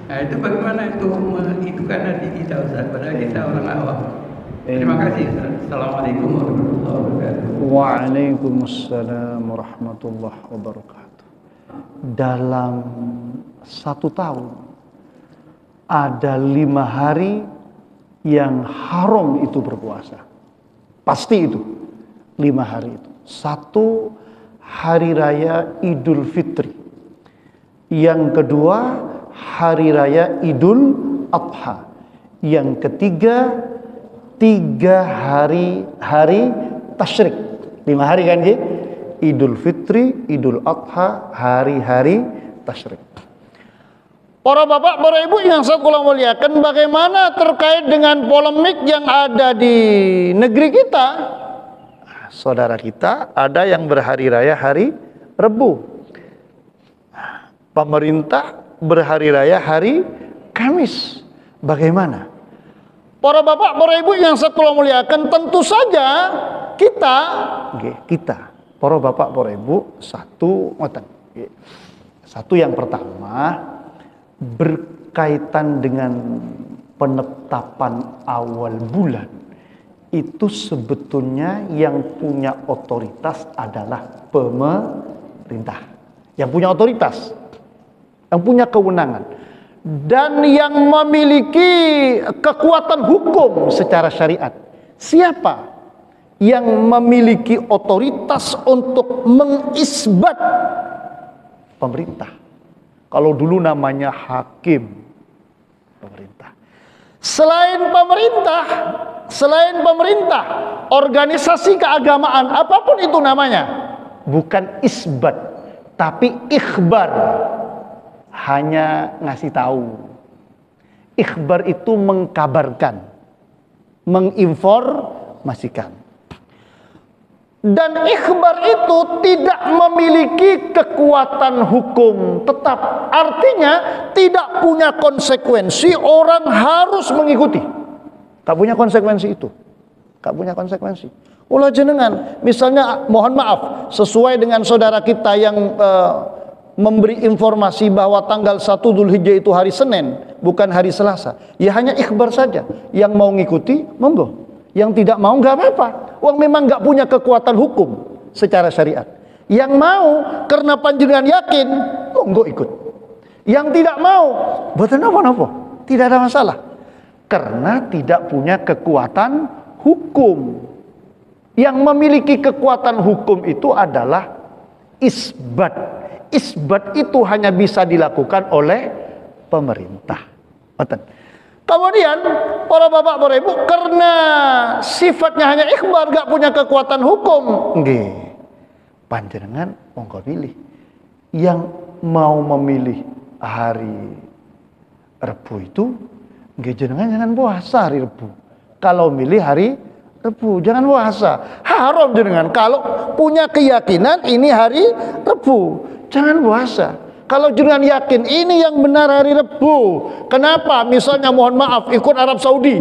Nah, itu bagaimana itu kan hati kita, Ustaz, padahal kita orang awam. Terima kasih, Ustaz. Assalamualaikum warahmatullahi wabarakatuh. Waalaikumsalam warahmatullahi wabarakatuh. Dalam 1 tahun ada 5 hari yang haram itu berpuasa. Pasti itu 5 hari itu. 1, hari raya Idul Fitri. Yang kedua, hari raya Idul Adha. Yang ketiga, 3 hari tasyrik. 5 hari kan, Ji? Idul Fitri, Idul Adha, hari-hari tasyrik. Para bapak, para ibu yang saya muliakan, bagaimana terkait dengan polemik yang ada di negeri kita? Saudara kita ada yang berhari raya hari Rebu. Pemerintah berhari raya hari Kamis. Bagaimana? Para bapak, para ibu yang saya muliakan, tentu saja kita, para bapak, para ibu, satu yang pertama berkaitan dengan penetapan awal bulan. Itu sebetulnya yang punya otoritas adalah pemerintah. Yang punya otoritas, yang punya kewenangan, dan yang memiliki kekuatan hukum secara syariat. Siapa yang memiliki otoritas untuk mengisbat? Pemerintah. Kalau dulu namanya hakim, pemerintah. Selain pemerintah, organisasi keagamaan apapun itu namanya, bukan isbat, tapi ikhbar. Hanya ngasih tahu. Ikhbar itu mengkabarkan, menginformasikan. Dan ikhbar itu tidak memiliki kekuatan hukum tetap. Artinya tidak punya konsekuensi, orang harus mengikuti. Tak punya konsekuensi itu. Tak punya konsekuensi. Ulah jenengan, misalnya mohon maaf, sesuai dengan saudara kita yang memberi informasi bahwa tanggal 1 Dzulhijjah itu hari Senin, bukan hari Selasa. Ya hanya ikhbar saja. Yang mau ngikuti, monggo. Yang tidak mau nggak apa-apa. Wong memang nggak punya kekuatan hukum secara syariat. Yang mau karena panjenengan yakin, monggo ikut. Yang tidak mau, boten apa-apa, tidak ada masalah. Karena tidak punya kekuatan hukum. Yang memiliki kekuatan hukum itu adalah isbat. Isbat itu hanya bisa dilakukan oleh pemerintah. Boten. Kemudian para bapak, para ibu, karena sifatnya hanya ikhbar, gak punya kekuatan hukum, nggih, panjenengan monggo pilih. Yang mau memilih hari Rebu itu nggih jenengan jangan puasa hari Rebu. Kalau milih hari Rebu jangan puasa. Haram jenengan kalau punya keyakinan ini hari Rebu, jangan puasa. Kalau jenengan yakin ini yang benar hari Rebu, kenapa misalnya mohon maaf ikut Arab Saudi?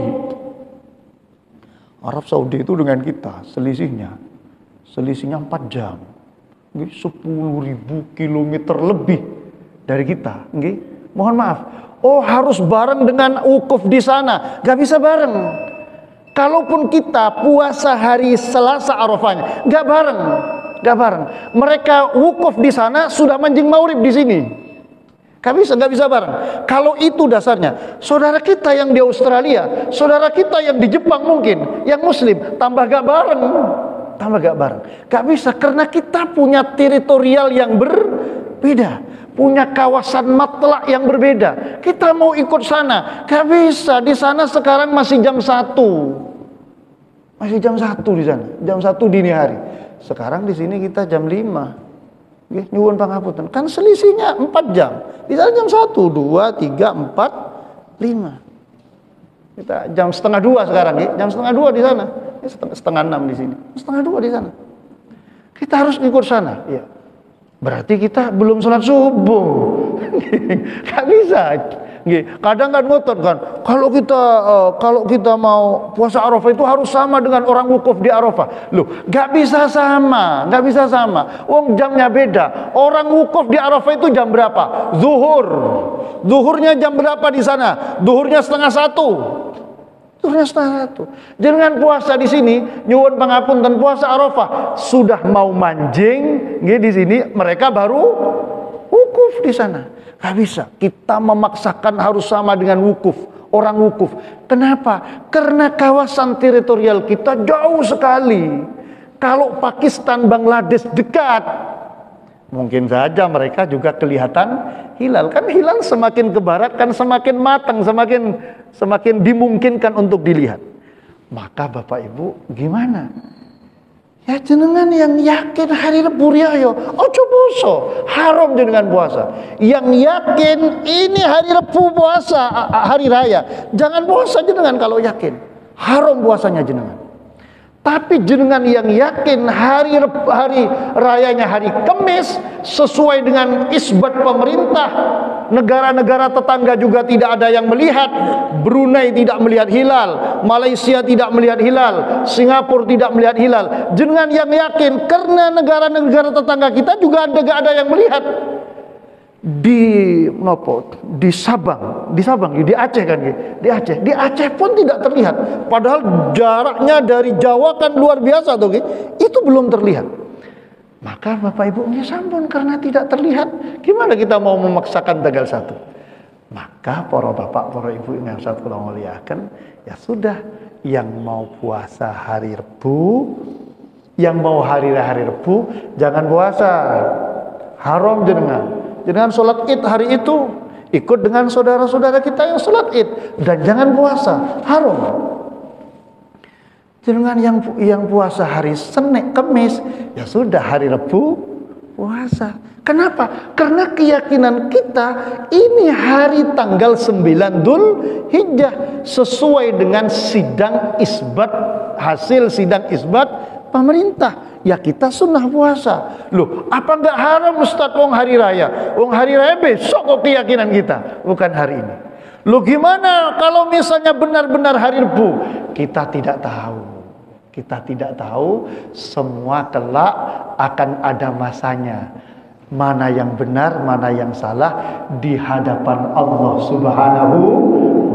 Arab Saudi itu dengan kita selisihnya 4 jam. 10.000 kilometer lebih dari kita. Mohon maaf. Oh harus bareng dengan wukuf di sana. Gak bisa bareng. Kalaupun kita puasa hari Selasa Arafahnya, gak bareng. Mereka wukuf di sana sudah manjing maurib di sini. Gak bisa bareng. Kalau itu dasarnya, saudara kita yang di Australia, saudara kita yang di Jepang mungkin, yang Muslim, tambah gak bareng. Gak bisa karena kita punya teritorial yang berbeda, punya kawasan matlak yang berbeda. Kita mau ikut sana, gak bisa. Di sana sekarang masih jam 1. Masih jam 1 di sana, jam 1 dini hari. Sekarang di sini kita jam 5. Nyuwun pangapunten. Kan selisihnya 4 jam. Di sana jam 1, 2, 3, 4, 5. Kita jam setengah 2 sekarang, jam setengah 2 di sana. Setengah 6 di sini. Setengah 2 di sana. Kita harus ikut sana. Ya. Berarti kita belum sholat subuh. Gak bisa. Kadang kan ngotot kan. Kalau kita mau puasa Arafah itu harus sama dengan orang wukuf di Arafah. Loh, gak bisa sama. Wong jamnya beda. Orang wukuf di Arafah itu jam berapa? Zuhur. Zuhurnya jam berapa di sana? Zuhurnya setengah 1. Jangan puasa di sini, nyuwun pangapunten puasa Arafah sudah mau manjing, di sini mereka baru wukuf di sana. Gak bisa. Kita memaksakan harus sama dengan wukuf, orang wukuf. Kenapa? Karena kawasan teritorial kita jauh sekali. Kalau Pakistan, Bangladesh dekat, mungkin saja mereka juga kelihatan hilal. Kan hilal semakin ke barat kan semakin matang, semakin dimungkinkan untuk dilihat. Maka Bapak Ibu gimana? Ya jenengan yang yakin hari Rebu riyo, ojo poso, haram jenengan puasa. Yang yakin ini hari Rebu puasa, hari raya, jangan puasa jenengan kalau yakin. Haram puasanya jenengan. Tapi jenengan yang yakin hari rayanya hari Kamis sesuai dengan isbat pemerintah, negara-negara tetangga juga tidak ada yang melihat. Brunei tidak melihat hilal, Malaysia tidak melihat hilal, Singapura tidak melihat hilal. Jenengan yang yakin karena negara-negara tetangga kita juga gak ada yang melihat. Di Sabang, di Aceh kan, di Aceh pun tidak terlihat. Padahal jaraknya dari Jawa kan luar biasa tuh, itu belum terlihat. Maka Bapak Ibu sampun karena tidak terlihat, gimana kita mau memaksakan tanggal 1? Maka para bapak, para ibu yang saya muliakan, ya sudah, yang mau puasa hari Rebu, yang mau hari Rebu, jangan puasa, haram Jangan sholat id hari itu, ikut dengan saudara-saudara kita yang sholat id, dan jangan puasa, haram. Jangan yang puasa hari Senin, Kamis, ya sudah hari Rebu puasa. Kenapa? Karena keyakinan kita ini hari tanggal 9 Dzulhijjah sesuai dengan hasil sidang isbat pemerintah. Ya kita sunnah puasa. Loh, apa enggak haram Ustaz wong hari raya? Wong hari raya besok kok keyakinan kita, bukan hari ini. Loh gimana kalau misalnya benar-benar hari Rebu? Kita tidak tahu. Semua kelak akan ada masanya. Mana yang benar, mana yang salah di hadapan Allah Subhanahu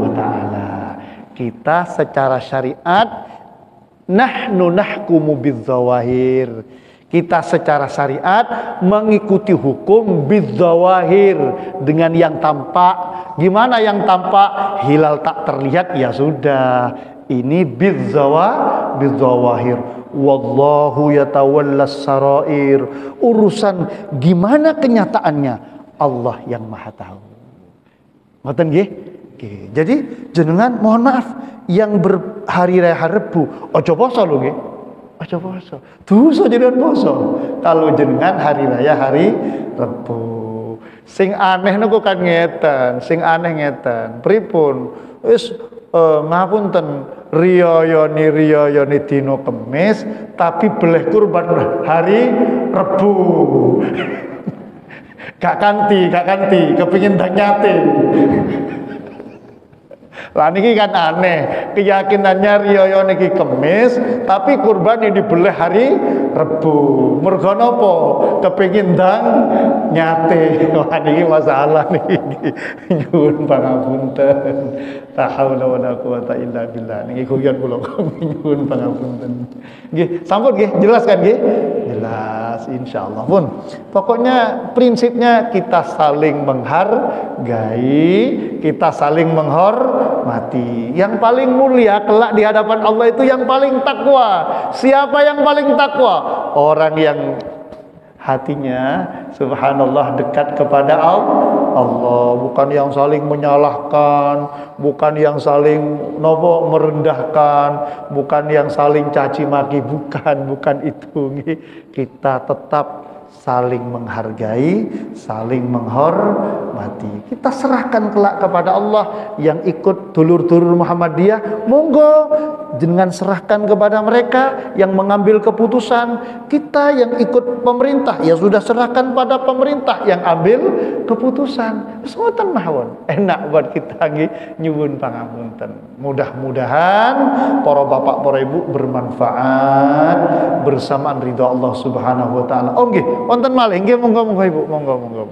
wa taala. Kita secara syariat nahnu nahkumu bidzawahir. Kita secara syariat mengikuti hukum bidzawahir, dengan yang tampak. Gimana yang tampak? Hilal tak terlihat, ya sudah. Ini bidzawahir. Wallahu yatawallas sarair. Urusan gimana kenyataannya Allah yang Maha tahu. Ngoten nggih? Jadi jenengan mohon maaf yang berhari raya Rebu ojo poso lho nggih. Ojo poso. Dosa jenengan poso kalau jenengan hari raya hari Rebu. Sing aneh niku kan ngeten, sing aneh ngeten. Pripun? Wis ngapunten, riyayane dina Kamis tapi beleh kurban hari Rebo. Gak kanti, kepingin ndang yatim. Lah niki kan aneh, keyakinannya riyaya niki Kamis tapi kurban ini dibeleh hari Rebo. Mergo napa? Kepengin ndang nyate. Wah niki masalah niki. Nyuwun pangapunten. La haula wala quwata illa billah. Niki guyon kula nyuwun pangapunten. Nggih, sampun nggih, jelas kan nggih? Jelas insyaallah pun. Pokoknya prinsipnya kita saling menghargai, kita saling menghormati. Yang paling mulia kelak di hadapan Allah itu yang paling takwa. Siapa yang paling takwa? Orang yang hatinya subhanallah dekat kepada Allah, bukan yang saling menyalahkan, bukan yang saling merendahkan, bukan yang saling caci maki, bukan itu. Kita tetap saling menghargai, saling menghormati. Kita serahkan kelak kepada Allah. Yang ikut dulur-dulur Muhammadiyah, monggo dengan serahkan kepada mereka yang mengambil keputusan. Kita yang ikut pemerintah, ya sudah serahkan pada pemerintah yang ambil keputusan. Semoten mawon. Enak buat kita nggih, nyuwun pangapunten. Mudah-mudahan para bapak, para ibu bermanfaat bersamaan ridha Allah Subhanahu wa taala. Oh nggih, wonten malih nggih, monggo Ibu, monggo.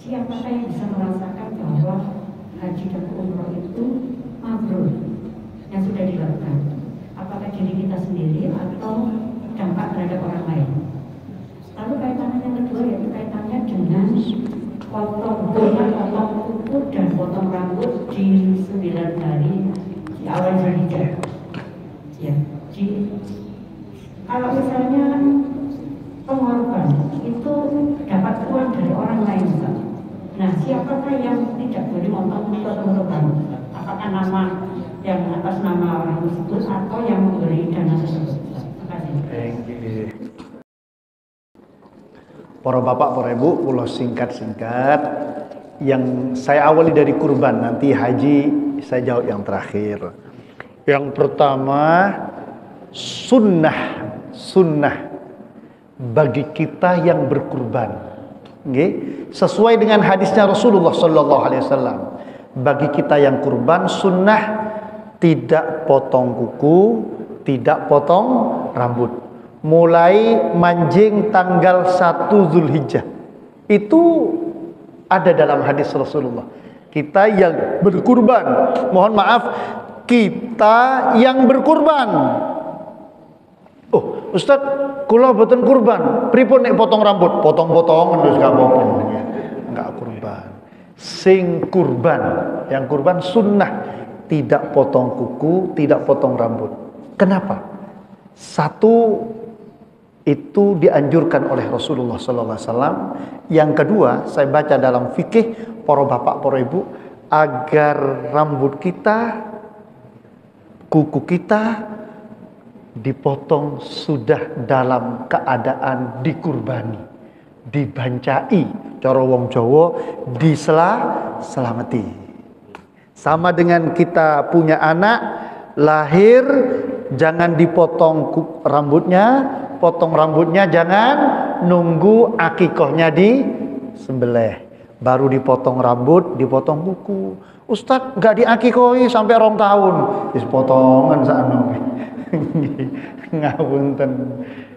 Siapakah yang bisa merasakan bahwa haji dan umroh itu mabrur yang sudah dilakukan? Apakah diri kita sendiri atau dampak terhadap orang lain? Lalu kaitannya yang kedua yaitu kaitannya dengan potong kuku dan potong rambut di 9 hari di awal Zulhijjah. Ya, kalau misalnya pengorban itu dapat uang dari orang lain, nah siapakah yang tidak boleh memotong kuku atau memotong? Apakah nama yang atas nama orang tersebut atau yang memberi dana tersebut? Terima kasih. Para bapak, para ibu, ulah singkat-singkat. Yang saya awali dari kurban, nanti haji saya jawab yang terakhir. Yang pertama, sunnah bagi kita yang berkurban. Nggih, sesuai dengan hadisnya Rasulullah sallallahu alaihi wasallam. Bagi kita yang kurban, sunnah tidak potong kuku, tidak potong rambut. Mulai manjing tanggal 1 Zulhijjah. Itu ada dalam hadis Rasulullah. Kita yang berkurban, mohon maaf, kita yang berkurban. Oh, Ustaz, kula boten kurban. Pripun nek potong rambut? Potong-potongan wis gak apa-apa. Enggak kurban. Sing kurban, yang kurban sunnah tidak potong kuku, tidak potong rambut. Kenapa? Satu, itu dianjurkan oleh Rasulullah sallallahu alaihi wasallam. Yang kedua, saya baca dalam fikih para bapak, para ibu, agar rambut kita, kuku kita dipotong sudah dalam keadaan dikurbani, dibancai, cara wong Jawa diselamati. Sama dengan kita punya anak lahir, jangan dipotong rambutnya, potong rambutnya jangan nunggu akikohnya disembelih baru dipotong rambut, dipotong kuku. Ustadz nggak diakikohi sampai 2 tahun, potongan sakno. Ngapunten.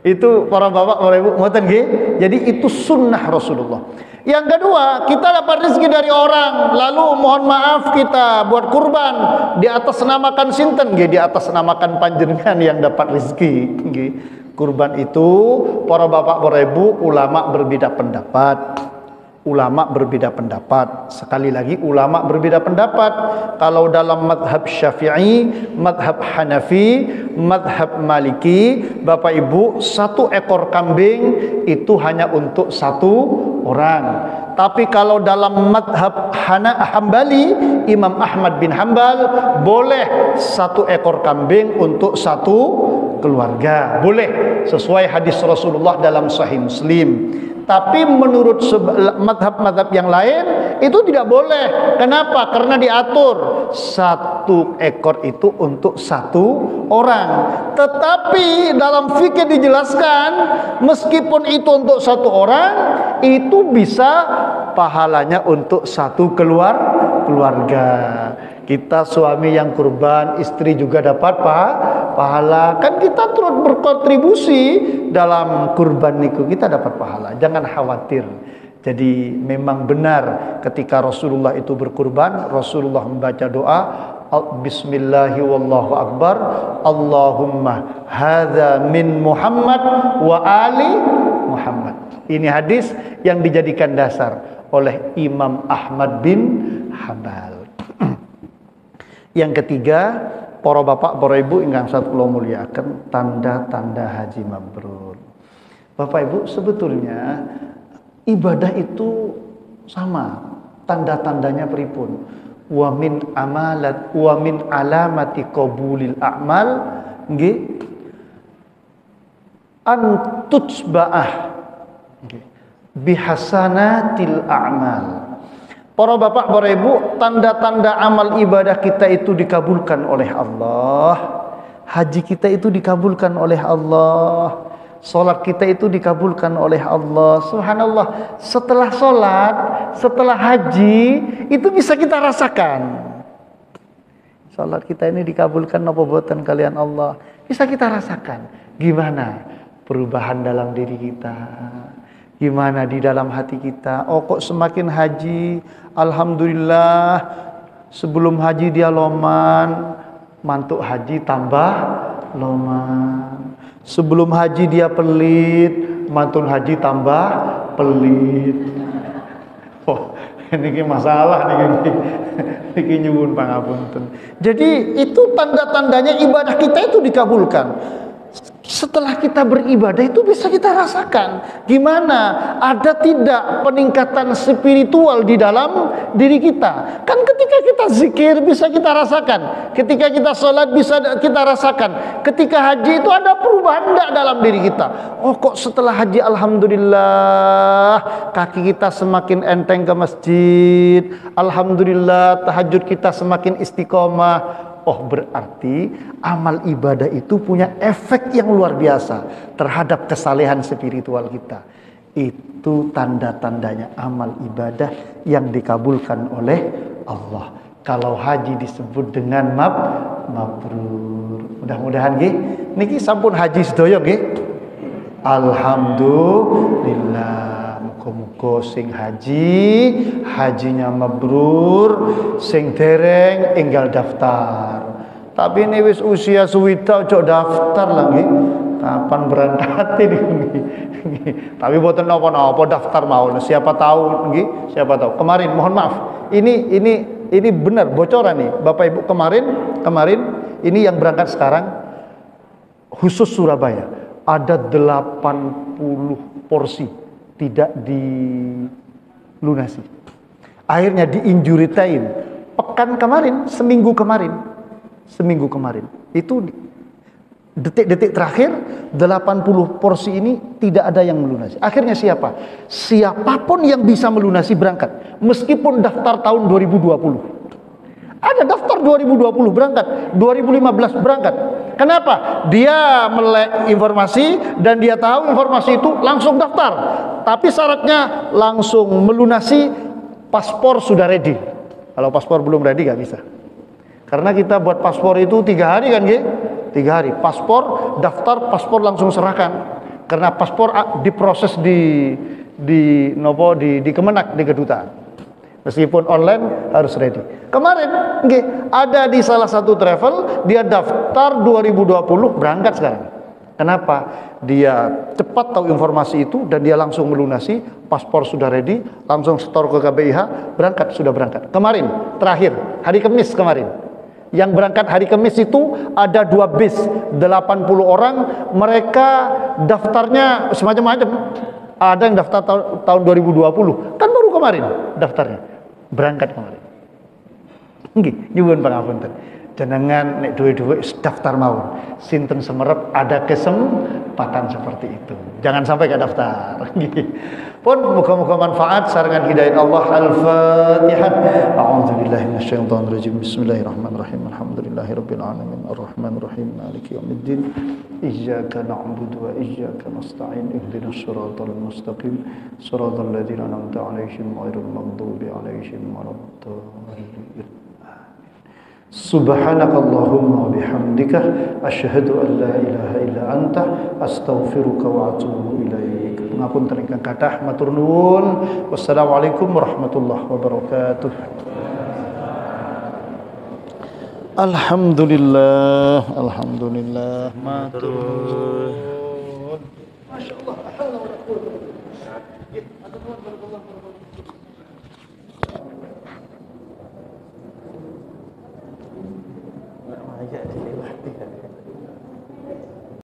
Itu para bapak, para ibu, ngoten nggih. Jadi itu sunnah Rasulullah. Yang kedua, kita dapat rezeki dari orang, lalu mohon maaf kita buat kurban di atas namakan sinten nggih, di atas namakan panjenengan yang dapat rezeki nggih. Kurban itu para bapak, para ibu, ulama berbeda pendapat. Ulama berbeda pendapat. Sekali lagi ulama berbeda pendapat. Kalau dalam madhab Syafi'i, madhab Hanafi, madhab Maliki, Bapak Ibu, 1 ekor kambing itu hanya untuk 1 orang. Tapi kalau dalam madhab Hambali, Imam Ahmad bin Hambal, boleh 1 ekor kambing untuk 1 keluarga. Boleh, sesuai hadis Rasulullah dalam Sahih Muslim. Tapi menurut madhab-madhab yang lain itu tidak boleh. Kenapa? Karena diatur 1 ekor itu untuk 1 orang. Tetapi dalam fikih dijelaskan, meskipun itu untuk 1 orang, itu bisa pahalanya untuk 1 keluarga. Kita suami yang kurban, istri juga dapat pahala. Kan kita turut berkontribusi dalam kurban niku, kita dapat pahala. Jangan khawatir. Jadi memang benar ketika Rasulullah itu berkurban, Rasulullah membaca doa, Bismillahi wallahu akbar, Allahumma hadza min Muhammad wa ali Muhammad. Ini hadis yang dijadikan dasar oleh Imam Ahmad bin Hambal. Yang ketiga, para bapak, para ibu ingkang sampun kula mulyakaken, tanda-tanda haji mabrur. Bapak Ibu, sebetulnya ibadah itu sama, tanda-tandanya pripun. Wa min alamati qabulil a'mal nggih an tutsba'ah bihasanatil a'mal. Para bapak, para ibu, tanda-tanda amal ibadah kita itu dikabulkan oleh Allah. Haji kita itu dikabulkan oleh Allah. Salat kita itu dikabulkan oleh Allah. Subhanallah. Setelah salat, setelah haji, itu bisa kita rasakan. Salat kita ini dikabulkan apa buatan kalian Allah? Bisa kita rasakan. Gimana perubahan dalam diri kita? Gimana di dalam hati kita? Oh, kok semakin haji, alhamdulillah, sebelum haji dia loman, mantuk haji tambah loman. Sebelum haji dia pelit, mantun haji tambah pelit. Oh, ini masalah nih, ini nyuwun pangapunten. Jadi itu tanda-tandanya ibadah kita itu dikabulkan. Setelah kita beribadah itu bisa kita rasakan gimana ada tidak peningkatan spiritual di dalam diri kita. Kan ketika kita zikir bisa kita rasakan, ketika kita sholat bisa kita rasakan, ketika haji itu ada perubahan enggak dalam diri kita. Oh, kok setelah haji alhamdulillah kaki kita semakin enteng ke masjid, alhamdulillah tahajud kita semakin istiqomah. Oh, berarti amal ibadah itu punya efek yang luar biasa terhadap kesalehan spiritual kita. Itu tanda-tandanya amal ibadah yang dikabulkan oleh Allah. Kalau haji disebut dengan mabrur. Mudah-mudahan nggih niki sampun haji sedaya nggih. Alhamdulillah. Muga-muga sing hajinya mabrur, sing dereng enggal daftar. Tapi ini wis usia suwita ojo daftar lah nggih. Kapan berangkat ini nggih. Tapi boten napa-napa daftar mawon. Siapa tahu nggih, siapa tahu. Kemarin mohon maaf. Ini benar bocoran nih. Bapak Ibu, kemarin ini yang berangkat sekarang khusus Surabaya. Ada 80 porsi tidak dilunasi. Akhirnya di-injury time. Pekan kemarin, seminggu kemarin. Itu detik-detik terakhir 80 porsi ini tidak ada yang melunasi. Akhirnya siapa? Siapapun yang bisa melunasi berangkat. Meskipun daftar tahun 2020. Ada daftar 2020 berangkat, 2015 berangkat. Kenapa? Dia melek informasi dan dia tahu informasi itu langsung daftar. Tapi syaratnya langsung melunasi, paspor sudah ready. Kalau paspor belum ready gak bisa. Karena kita buat paspor itu 3 hari kan, G? 3 hari. Paspor, daftar, paspor langsung serahkan. Karena paspor diproses di Kemenak, di kedutaan. Meskipun online harus ready. Kemarin ada di salah satu travel, dia daftar 2020 berangkat sekarang. Kenapa? dia cepat tahu informasi itu dan dia langsung melunasi, paspor sudah ready, langsung setor ke KBIH, berangkat, sudah berangkat. Kemarin, terakhir, hari Kamis kemarin. Yang berangkat hari Kamis itu ada 2 bis, 80 orang, mereka daftarnya semacam-macam. Ada yang daftar tahun 2020, kan baru kemarin daftarnya, berangkat kemarin. Nggih, nyuwun pangapunten. Jenengan nek duwe-duwe daftar mawon. Sinten semerep ada kesempatan seperti itu. Jangan sampai gak daftar. Pun muga-muga manfaat sarangan hidayah Allah. Al-Fatihah. A'udzubillahi minasyaitonir rajim. Bismillahirrahmanirrahim. Alhamdulillahirabbil alamin. Arrahmanir rahim. Maliki yaumiddin. Iyyaka na'budu wa iyyaka nasta'in. Ihdinas siratal mustaqim. Siratal ladzina an'amta 'alaihim ghairil maghdubi 'alaihim waladdallin. Subhanakallahumma bihamdika asyhadu an la ilaha illa anta astaghfiruka wa atubu ilaik. Pangapunten ingkang kathah, matur nuwun. Wassalamualaikum warahmatullahi wabarakatuh. Alhamdulillah, alhamdulillah. Matur nuwun. Masyaallah.